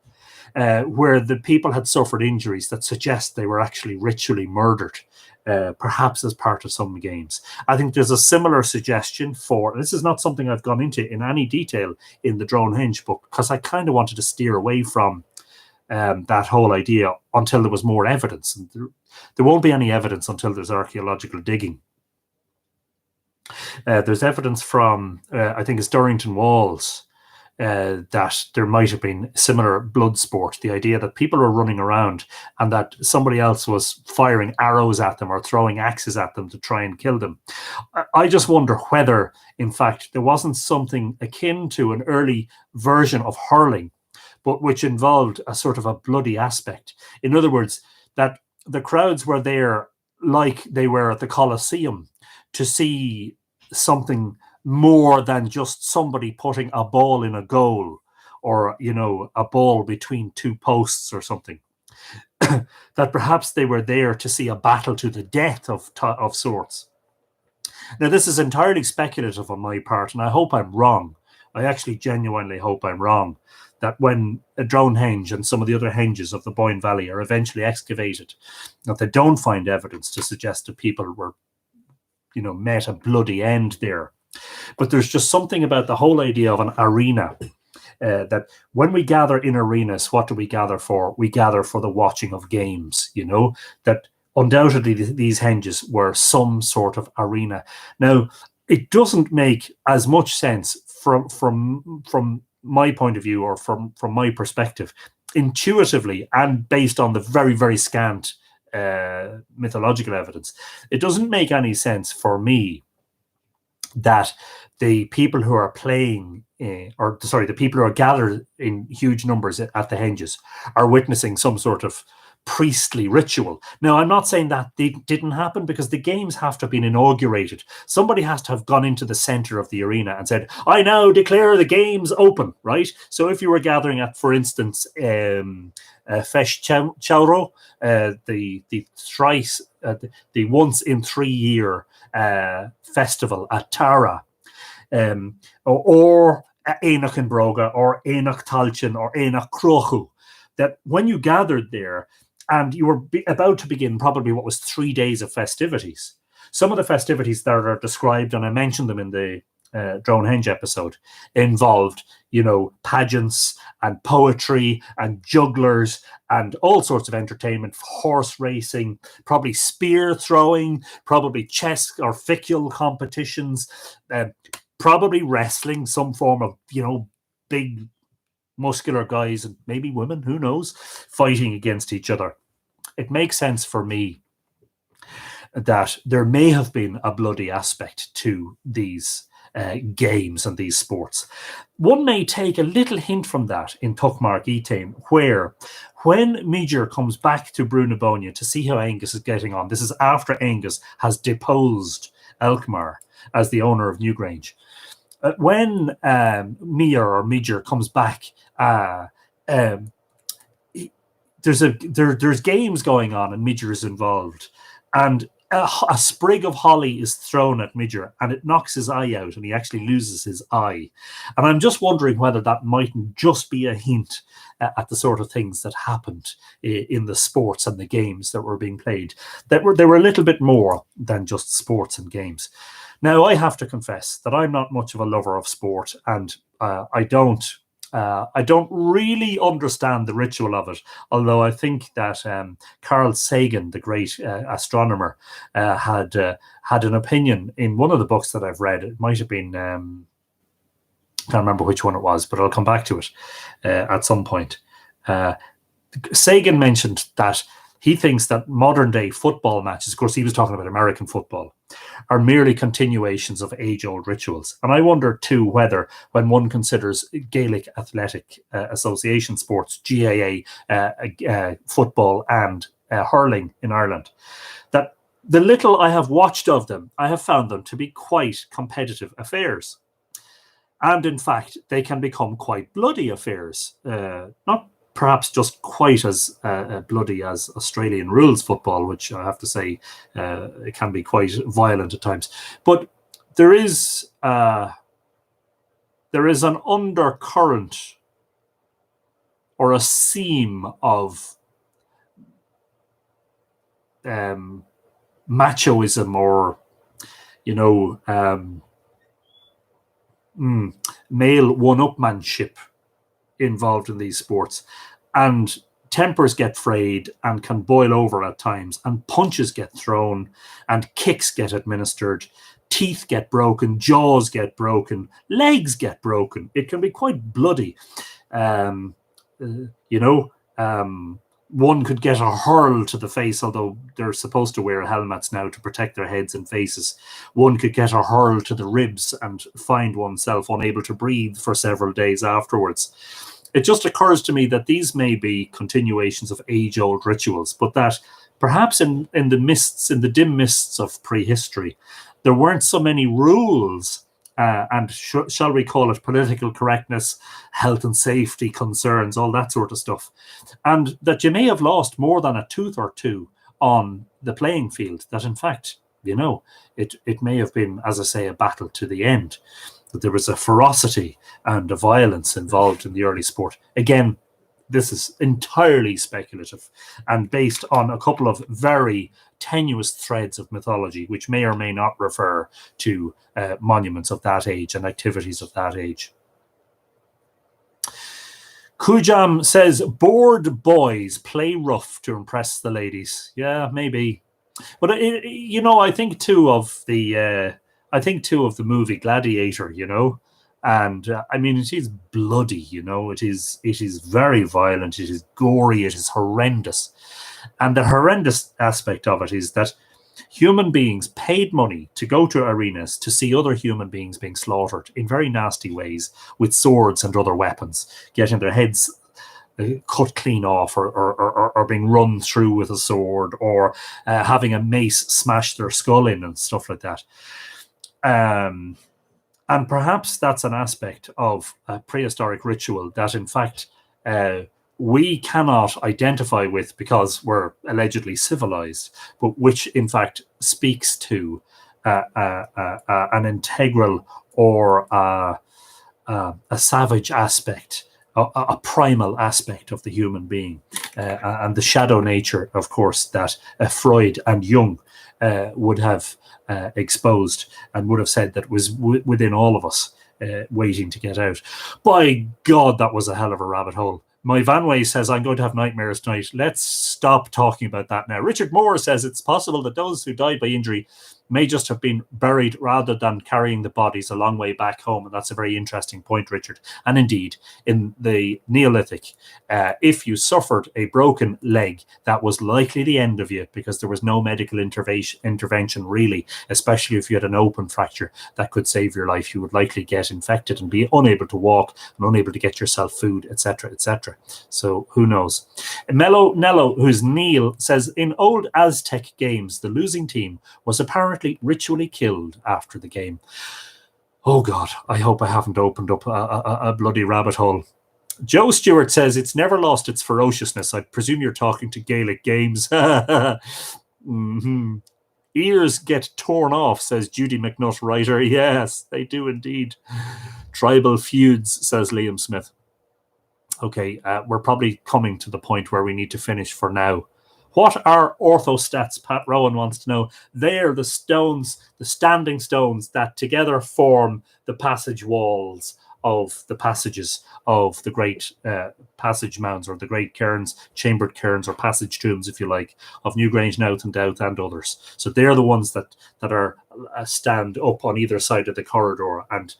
where the people had suffered injuries that suggest they were actually ritually murdered, perhaps as part of some games. I think there's a similar suggestion for, this is not something I've gone into in any detail in the Stonehenge book, because I kind of wanted to steer away from that whole idea until there was more evidence. And there won't be any evidence until there's archaeological digging. There's evidence from, I think it's Durrington Walls, that there might have been similar blood sport, the idea that people were running around and that somebody else was firing arrows at them or throwing axes at them to try and kill them. I just wonder whether, in fact, there wasn't something akin to an early version of hurling, but which involved a sort of a bloody aspect. In other words, that the crowds were there like they were at the Colosseum to see something more than just somebody putting a ball in a goal, or, you know, a ball between two posts or something. That perhaps they were there to see a battle to the death of sorts. Now, this is entirely speculative on my part, and I hope I'm wrong. I actually genuinely hope I'm wrong, that when Stonehenge and some of the other henges of the Boyne Valley are eventually excavated, that they don't find evidence to suggest that people were, you know, met a bloody end there. But there's just something about the whole idea of an arena, that when we gather in arenas, what do we gather for? We gather for the watching of games, you know, that undoubtedly these henges were some sort of arena. Now, it doesn't make as much sense from my point of view, or from my perspective, intuitively, and based on the very, very scant mythological evidence. It doesn't make any sense for me that the people who are playing, the people who are gathered in huge numbers at the henges are witnessing some sort of priestly ritual. Now, I'm not saying that didn't happen, because the games have to have been inaugurated. Somebody has to have gone into the center of the arena and said, I now declare the games open, right? So if you were gathering at, for instance, Fesh Chauro, the thrice, the once in 3 year festival at Tara, or Éanach an Broga, or Éanach Talchin, or Éanach Crochu, that when you gathered there and you were about to begin probably what was 3 days of festivities, some of the festivities that are described, and I mentioned them in the Stonehenge episode, involved, you know, pageants and poetry and jugglers and all sorts of entertainment, horse racing, probably spear throwing, probably chess or ficule competitions, probably wrestling, some form of, you know, big muscular guys and maybe women, who knows, fighting against each other. It makes sense for me that there may have been a bloody aspect to these games and these sports. One may take a little hint from that in Tuckmark Etain, where when Meager comes back to Brunabonia to see how Angus is getting on, this is after Angus has deposed Elkmar as the owner of Newgrange. When Meager comes back, there's games going on and Meager is involved, and a sprig of holly is thrown at Meager and it knocks his eye out and he actually loses his eye. And I'm just wondering whether that mightn't just be a hint at the sort of things that happened in the sports and the games that were being played, that they were a little bit more than just sports and games. Now, I have to confess that I'm not much of a lover of sport, and I don't really understand the ritual of it, although I think that Carl Sagan, the great astronomer, had an opinion in one of the books that I've read. It might have been, can't remember which one it was, but I'll come back to it at some point. Sagan mentioned that he thinks that modern day football matches, of course he was talking about American football, are merely continuations of age-old rituals. And I wonder too whether, when one considers Gaelic Athletic Association sports, GAA, football and hurling in Ireland, that the little I have watched of them, I have found them to be quite competitive affairs. And in fact, they can become quite bloody affairs. Not perhaps just quite as bloody as Australian rules football, which I have to say it can be quite violent at times. But there is there is an undercurrent or a seam of machoism or, male one-upmanship involved in these sports. And tempers get frayed and can boil over at times, and punches get thrown and kicks get administered, teeth get broken, jaws get broken, legs get broken. It can be quite bloody. One could get a hurl to the face, although they're supposed to wear helmets now to protect their heads and faces. One could get a hurl to the ribs and find oneself unable to breathe for several days afterwards. It just occurs to me that these may be continuations of age-old rituals, but that perhaps in the dim mists of prehistory, there weren't so many rules and shall we call it political correctness, health and safety concerns, all that sort of stuff. And that you may have lost more than a tooth or two on the playing field, that in fact, it may have been, as I say, a battle to the end. That there was a ferocity and a violence involved in the early sport. Again, this is entirely speculative and based on a couple of very tenuous threads of mythology, which may or may not refer to monuments of that age and activities of that age. Kujam says, bored boys play rough to impress the ladies. Yeah, maybe. But, I think too of the movie Gladiator, and it is bloody, it is very violent, it is gory, it is horrendous. And the horrendous aspect of it is that human beings paid money to go to arenas to see other human beings being slaughtered in very nasty ways with swords and other weapons, getting their heads cut clean off or being run through with a sword or having a mace smash their skull in and stuff like that. And perhaps that's an aspect of a prehistoric ritual that, in fact, we cannot identify with because we're allegedly civilized, but which, in fact, speaks to an integral or a savage aspect, a primal aspect of the human being, and the shadow nature, of course, that Freud and Jung would have exposed and would have said that was within all of us, waiting to get out. By God, that was a hell of a rabbit hole. My Vanway says, I'm going to have nightmares tonight. Let's stop talking about that now. Richard Moore says it's possible that those who died by injury may just have been buried rather than carrying the bodies a long way back home. And that's a very interesting point, Richard. And indeed, in the Neolithic, if you suffered a broken leg, that was likely the end of you because there was no medical intervention really, especially if you had an open fracture that could save your life. You would likely get infected and be unable to walk and unable to get yourself food, etc., etc. So who knows? Mello Nello, who's Neil, says, in old Aztec games, the losing team was apparently ritually killed after the game. Oh God, I hope I haven't opened up a bloody rabbit hole. Joe Stewart says it's never lost its ferociousness. I presume you're talking to Gaelic games. Mm-hmm. Ears get torn off, says Judy McNutt, writer. Yes, they do indeed. Tribal feuds, says Liam Smith. Okay, we're probably coming to the point where we need to finish for now. What are orthostats? Pat Rowan wants to know. They're the stones, the standing stones that together form the passage walls of the passages of the great passage mounds or the great cairns, chambered cairns or passage tombs, if you like, of Newgrange, Nowth and Douth and others. So they're the ones that are stand up on either side of the corridor and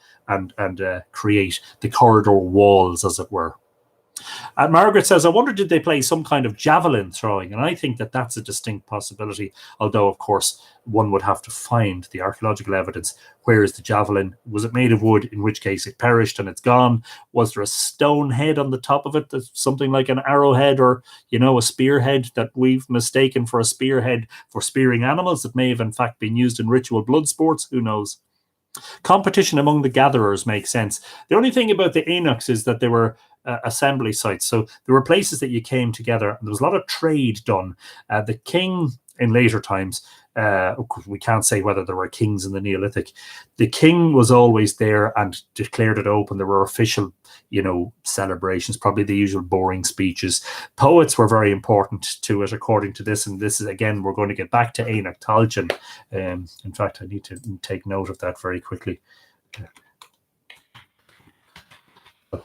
create the corridor walls, as it were. Margaret says, I wonder, did they play some kind of javelin throwing? And I think that that's a distinct possibility, although, of course, one would have to find the archaeological evidence. Where is the javelin? Was it made of wood, in which case it perished and it's gone? Was there a stone head on the top of it, that's something like an arrowhead or, a spearhead that we've mistaken for a spearhead for spearing animals that may have, in fact, been used in ritual blood sports? Who knows? Competition among the gatherers makes sense. The only thing about the Enochs is that they were assembly sites. So there were places that you came together, and there was a lot of trade done. The king in later times, of course, we can't say whether there were kings in the Neolithic. The king was always there and declared it open. There were official, celebrations, probably the usual boring speeches. Poets were very important to it, according to this. And this is, again, we're going to get back to Éanach Tailteann. In fact, I need to take note of that very quickly.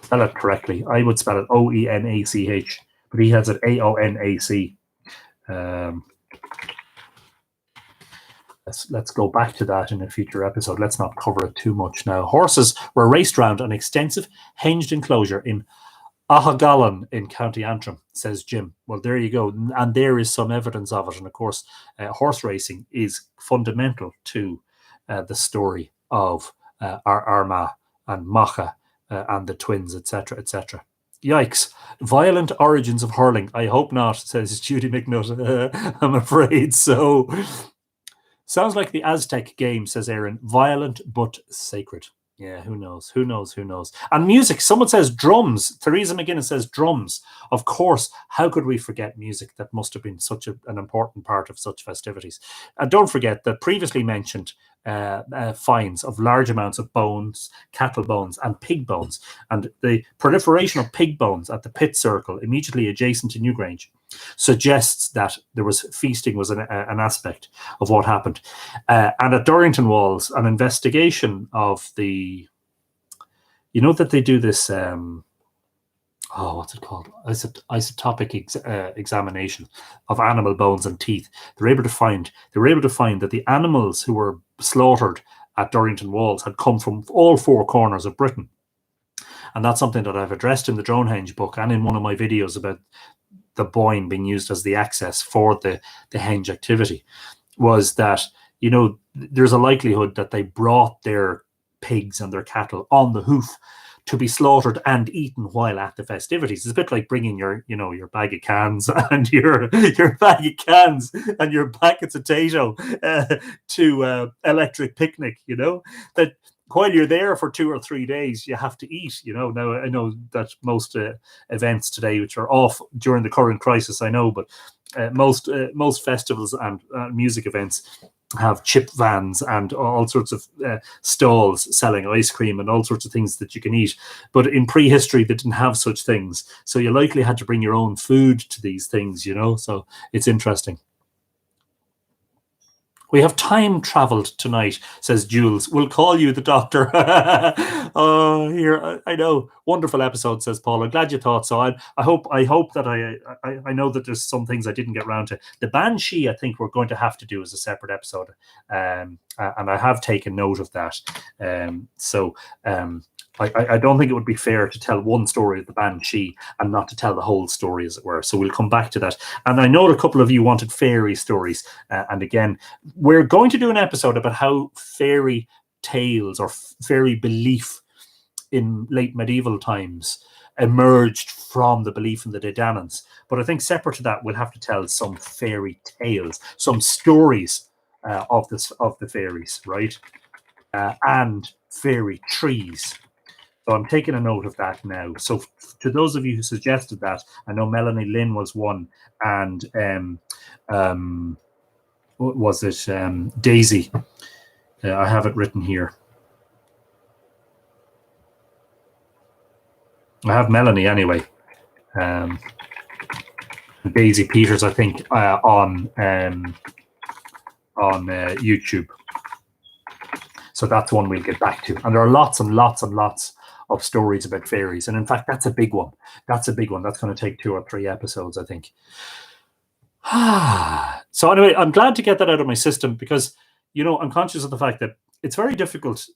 Spell it correctly. I would spell it Oenach, but he has it Aonac. Let's go back to that in a future episode. Let's not cover it too much now. Horses were raced round an extensive hinged enclosure in Ahagallan in County Antrim, says Jim. Well, there you go. And there is some evidence of it. And of course, horse racing is fundamental to the story of Armagh and Macha and the twins, etc., etc. Yikes. Violent origins of hurling. I hope not, says Judy McNutt. I'm afraid so. Sounds like the Aztec game, says Aaron. Violent but sacred. Yeah, who knows? Who knows? Who knows? And music. Someone says drums. Theresa McGuinness says drums. Of course, how could we forget music? That must have been such an important part of such festivities. And don't forget that previously mentioned finds of large amounts of bones, cattle bones and pig bones, and the proliferation of pig bones at the pit circle immediately adjacent to Newgrange suggests that there was feasting was an aspect of what happened. And at Dorrington Walls, an investigation of the, that they do this what's it called? Isotopic examination of animal bones and teeth. They were able to find that the animals who were slaughtered at Dorrington Walls had come from all four corners of Britain. And that's something that I've addressed in the Stonehenge book and in one of my videos about the Boyne being used as the access for the henge activity, was that, there's a likelihood that they brought their pigs and their cattle on the hoof to be slaughtered and eaten while at the festivities. It's a bit like bringing your bag of cans and your bag of cans and your packets of potato to electric picnic. That while you're there for 2 or 3 days, you have to eat. Now I know that most events today, which are off during the current crisis, I know, but most festivals and music events have chip vans and all sorts of stalls selling ice cream and all sorts of things that you can eat. But in prehistory, they didn't have such things. So you likely had to bring your own food to these things, So it's interesting. We have time traveled tonight, says Jules. We'll call you the doctor. Oh, here, I know. Wonderful episode, says Paul. I'm glad you thought so. I hope that I know that there's some things I didn't get around to. The Banshee, I think we're going to have to do as a separate episode. And I have taken note of that. I don't think it would be fair to tell one story of the Banshee and not to tell the whole story, as it were. So we'll come back to that. And I know a couple of you wanted fairy stories. And again, we're going to do an episode about how fairy tales or fairy belief in late medieval times emerged from the belief in the Daedalans. But I think separate to that, we'll have to tell some fairy tales, some stories of the fairies, right? And fairy trees. So I'm taking a note of that now. So to those of you who suggested that, I know Melanie Lynn was one, and what was it? Daisy. I have it written here. I have Melanie anyway. Daisy Peters, I think, on YouTube. So that's one we'll get back to. And there are lots and lots and lots of stories about fairies. And in fact, that's a big one. That's going to take 2 or 3 episodes, I think. So anyway, I'm glad to get that out of my system because, I'm conscious of the fact that it's very difficult.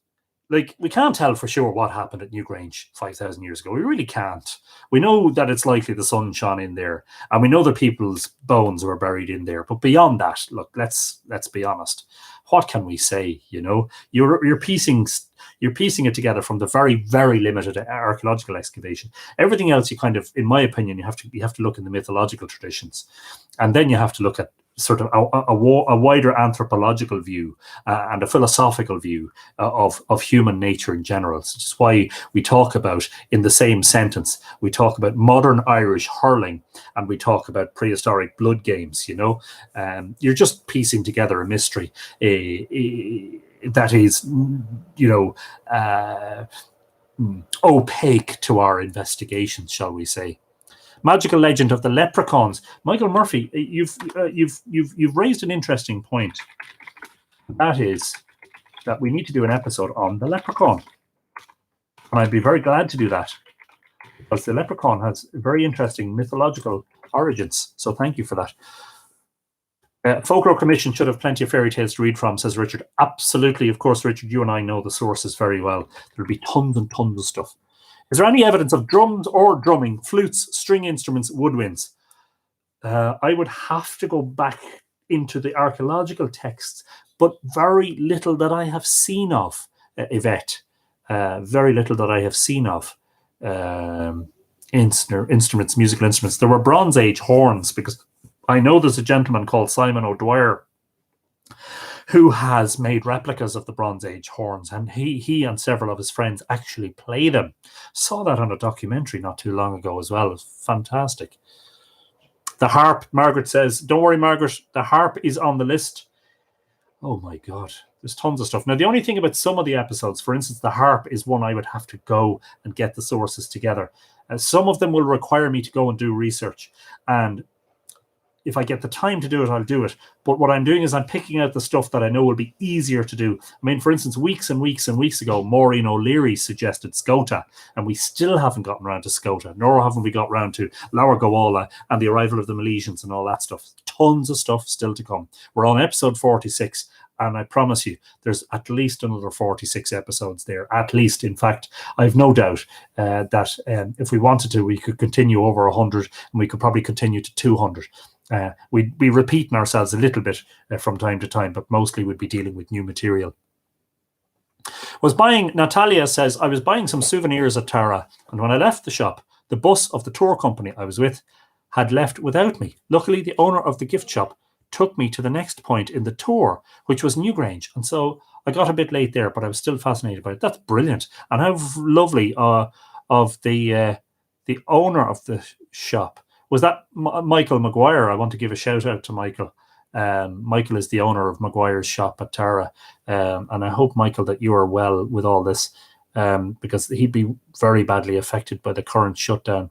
Like, we can't tell for sure what happened at Newgrange 5,000 years ago. We really can't. We know that it's likely the sun shone in there, and we know that people's bones were buried in there. But beyond that, look, let's be honest. What can we say? You're piecing it together from the very, very limited archaeological excavation. Everything else, you kind of, in my opinion, you have to look in the mythological traditions, and then you have to look at sort of a wider anthropological view and a philosophical view of human nature in general. Which is why we talk about, in the same sentence, we talk about modern Irish hurling and we talk about prehistoric blood games. You're just piecing together a mystery that is, opaque to our investigations, shall we say. Magical legend of the leprechauns. Michael Murphy, you've raised an interesting point. That is that we need to do an episode on the leprechaun, and I'd be very glad to do that because the leprechaun has very interesting mythological origins. So thank you for that. Folklore Commission should have plenty of fairy tales to read from, says Richard. Absolutely, of course, Richard. You and I know the sources very well. There'll be tons and tons of stuff. Is there any evidence of drums or drumming, flutes, string instruments, woodwinds? I would have to go back into the archaeological texts, but very little that I have seen of, Yvette. Very little that I have seen of instruments, musical instruments. There were Bronze Age horns, because I know there's a gentleman called Simon O'Dwyer who has made replicas of the Bronze Age horns, and he and several of his friends actually play them. Saw that on a documentary not too long ago as well. It was fantastic. The harp, Margaret says, don't worry, Margaret, the harp is on the list. Oh my God, there's tons of stuff. Now, the only thing about some of the episodes, for instance, the harp is one I would have to go and get the sources together. Some of them will require me to go and do research, and if I get the time to do it, I'll do it. But what I'm doing is I'm picking out the stuff that I know will be easier to do. I mean, for instance, weeks and weeks and weeks ago, Maureen O'Leary suggested Scota, and we still haven't gotten around to Scota, nor haven't we got around to Laura Gowalla and the arrival of the Milesians and all that stuff. Tons of stuff still to come. We're on episode 46, and I promise you, there's at least another 46 episodes there. At least, in fact, I've no doubt that if we wanted to, we could continue over 100, and we could probably continue to 200. We'd be repeating ourselves a little bit from time to time, but mostly we'd be dealing with new material. Natalia says, I was buying some souvenirs at Tara, and when I left the shop, the bus of the tour company I was with had left without me. Luckily, the owner of the gift shop took me to the next point in the tour, which was Newgrange, and so I got a bit late there, but I was still fascinated by it. That's brilliant, and how lovely of the owner of the shop. Was that Michael Maguire? I want to give a shout out to Michael. Michael is the owner of Maguire's shop at Tara. And I hope, Michael, that you are well with all this, because he'd be very badly affected by the current shutdown.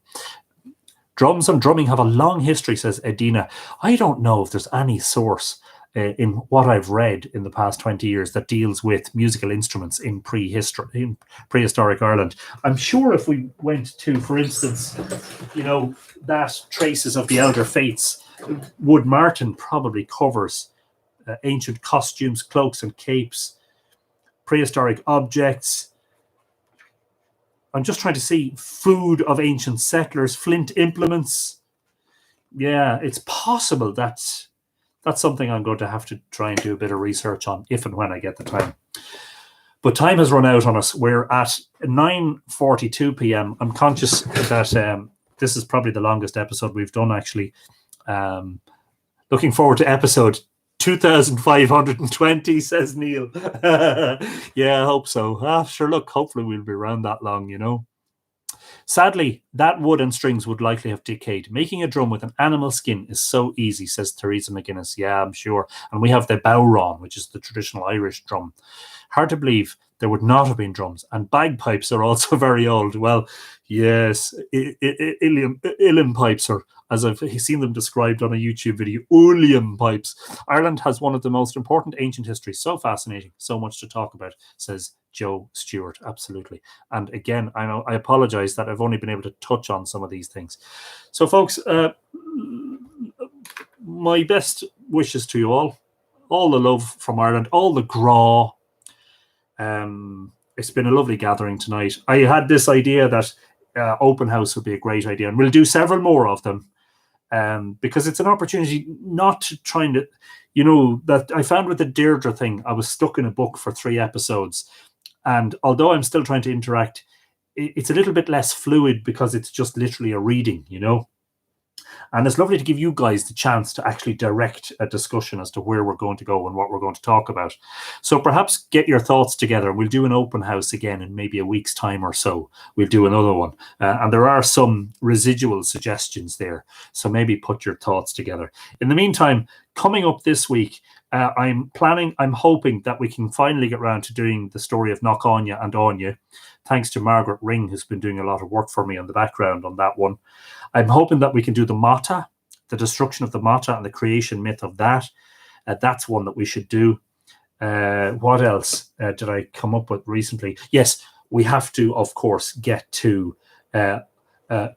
Drums and drumming have a long history, says Edina. I don't know if there's any source in what I've read in the past 20 years that deals with musical instruments in prehistoric Ireland. I'm sure if we went to, for instance, that Traces of the Elder Fates, Wood Martin probably covers ancient costumes, cloaks and capes, prehistoric objects. I'm just trying to see food of ancient settlers, flint implements. Yeah, it's possible that's something I'm going to have to try and do a bit of research on if and when I get the time. But time has run out on us. We're at 9:42 p.m. I'm conscious that this is probably the longest episode we've done, actually. Looking forward to episode 2520, says Neil. Yeah, I hope so. Sure, look, hopefully we'll be around that long, Sadly, that wood and strings would likely have decayed. Making a drum with an animal skin is so easy, says Theresa McGuinness. Yeah, I'm sure. And we have the bowron, which is the traditional Irish drum. Hard to believe there would not have been drums. And bagpipes are also very old. Well, yes, uilleann pipes are, as I've seen them described on a YouTube video, uilleann pipes. Ireland has one of the most important ancient histories. So fascinating, so much to talk about, says Joe Stewart. Absolutely. And again, I apologize that I've only been able to touch on some of these things. So, folks, my best wishes to you all the love from Ireland, all the graw. It's been a lovely gathering tonight. I had this idea that open house would be a great idea, and we'll do several more of them, because it's an opportunity not to try and, that I found with the Deirdre thing, I was stuck in a book for 3 episodes, and although I'm still trying to interact, it's a little bit less fluid because it's just literally a reading, And it's lovely to give you guys the chance to actually direct a discussion as to where we're going to go and what we're going to talk about. So perhaps get your thoughts together. We'll do an open house again in maybe a week's time or so. We'll do another one. And there are some residual suggestions there. So maybe put your thoughts together. In the meantime, coming up this week, I'm hoping that we can finally get around to doing the story of Knock Anya and Anya, thanks to Margaret Ring, who's been doing a lot of work for me on the background on that one. I'm hoping that we can do the Mata, the destruction of the Mata and the creation myth of that. That's one that we should do. What else did I come up with recently? Yes, we have to, of course, get to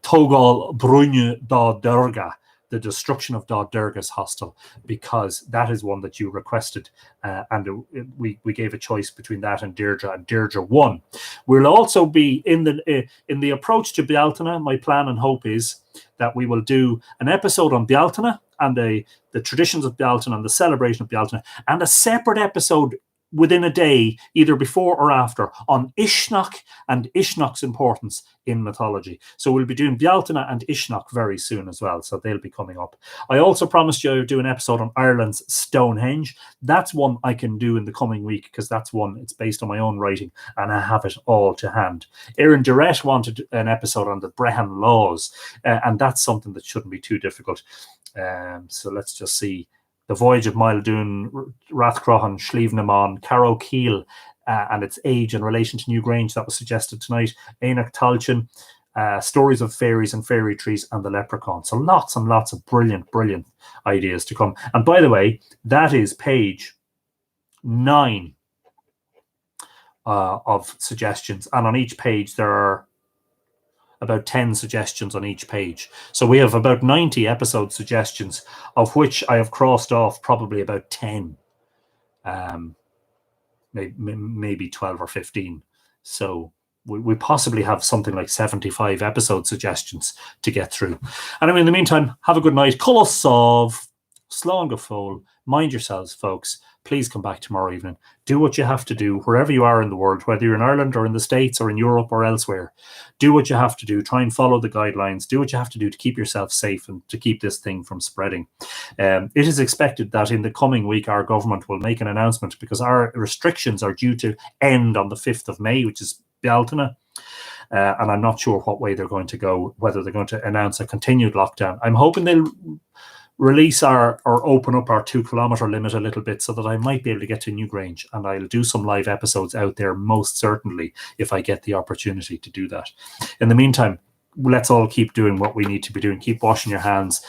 Togal Brunne da Durga, the destruction of Durga's hostel, because that is one that you requested, and we gave a choice between that and Deirdre won. We'll also be in the approach to Bealtaine. My plan and hope is that we will do an episode on Bealtaine and the traditions of Bealtaine and the celebration of Bealtaine, and a separate episode within a day, either before or after, on Ishnok and Ishnok's importance in mythology. So we'll be doing Bealtaine and Ishnok very soon as well, so they'll be coming up. I also promised you I would do an episode on Ireland's Stonehenge. That's one I can do in the coming week, because that's one, it's based on my own writing, and I have it all to hand. Erin Durrett wanted an episode on the Brehon laws, and that's something that shouldn't be too difficult. So let's just see. The Voyage of Mildune, Rathcrohan, Schlievnemon, Carrow Keel, and its age in relation to Newgrange, that was suggested tonight. Éanach Talchin, Stories of Fairies and Fairy Trees, and the Leprechaun. So lots and lots of brilliant, brilliant ideas to come. And by the way, that is page 9 of suggestions. And on each page, there are about 10 suggestions on each page. So we have about 90 episode suggestions, of which I have crossed off probably about 10, maybe 12 or 15. So we possibly have something like 75 episode suggestions to get through. Anyway, in the meantime, have a good night. Colosov, Slán go fóill. Mind yourselves, folks. Please come back tomorrow evening. Do what you have to do wherever you are in the world, whether you're in Ireland or in the States or in Europe or elsewhere. Do what you have to do. Try and follow the guidelines. Do what you have to do to keep yourself safe and to keep this thing from spreading. It is expected that in the coming week, our government will make an announcement, because our restrictions are due to end on the 5th of May, which is Bealtaine. And I'm not sure what way they're going to go, whether they're going to announce a continued lockdown. I'm hoping they'll release or open up our 2 kilometre limit a little bit, so that I might be able to get to Newgrange, and I'll do some live episodes out there, most certainly, if I get the opportunity to do that. In the meantime, let's all keep doing what we need to be doing. Keep washing your hands,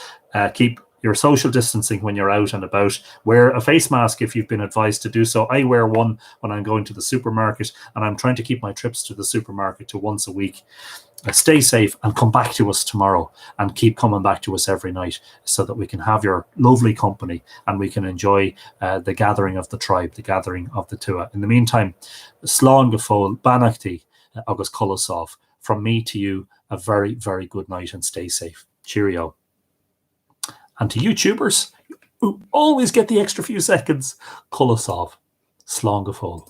keep your social distancing when you're out and about. Wear a face mask if you've been advised to do so. I wear one when I'm going to the supermarket, and I'm trying to keep my trips to the supermarket to once a week. Stay safe and come back to us tomorrow, and keep coming back to us every night, so that we can have your lovely company and we can enjoy the gathering of the tribe, the gathering of the Tua. In the meantime, Slán go fóill, Banachtaí agus Colosov. From me to you, a very, very good night, and stay safe. Cheerio. And to YouTubers who always get the extra few seconds, Colosov, Slán go fóill.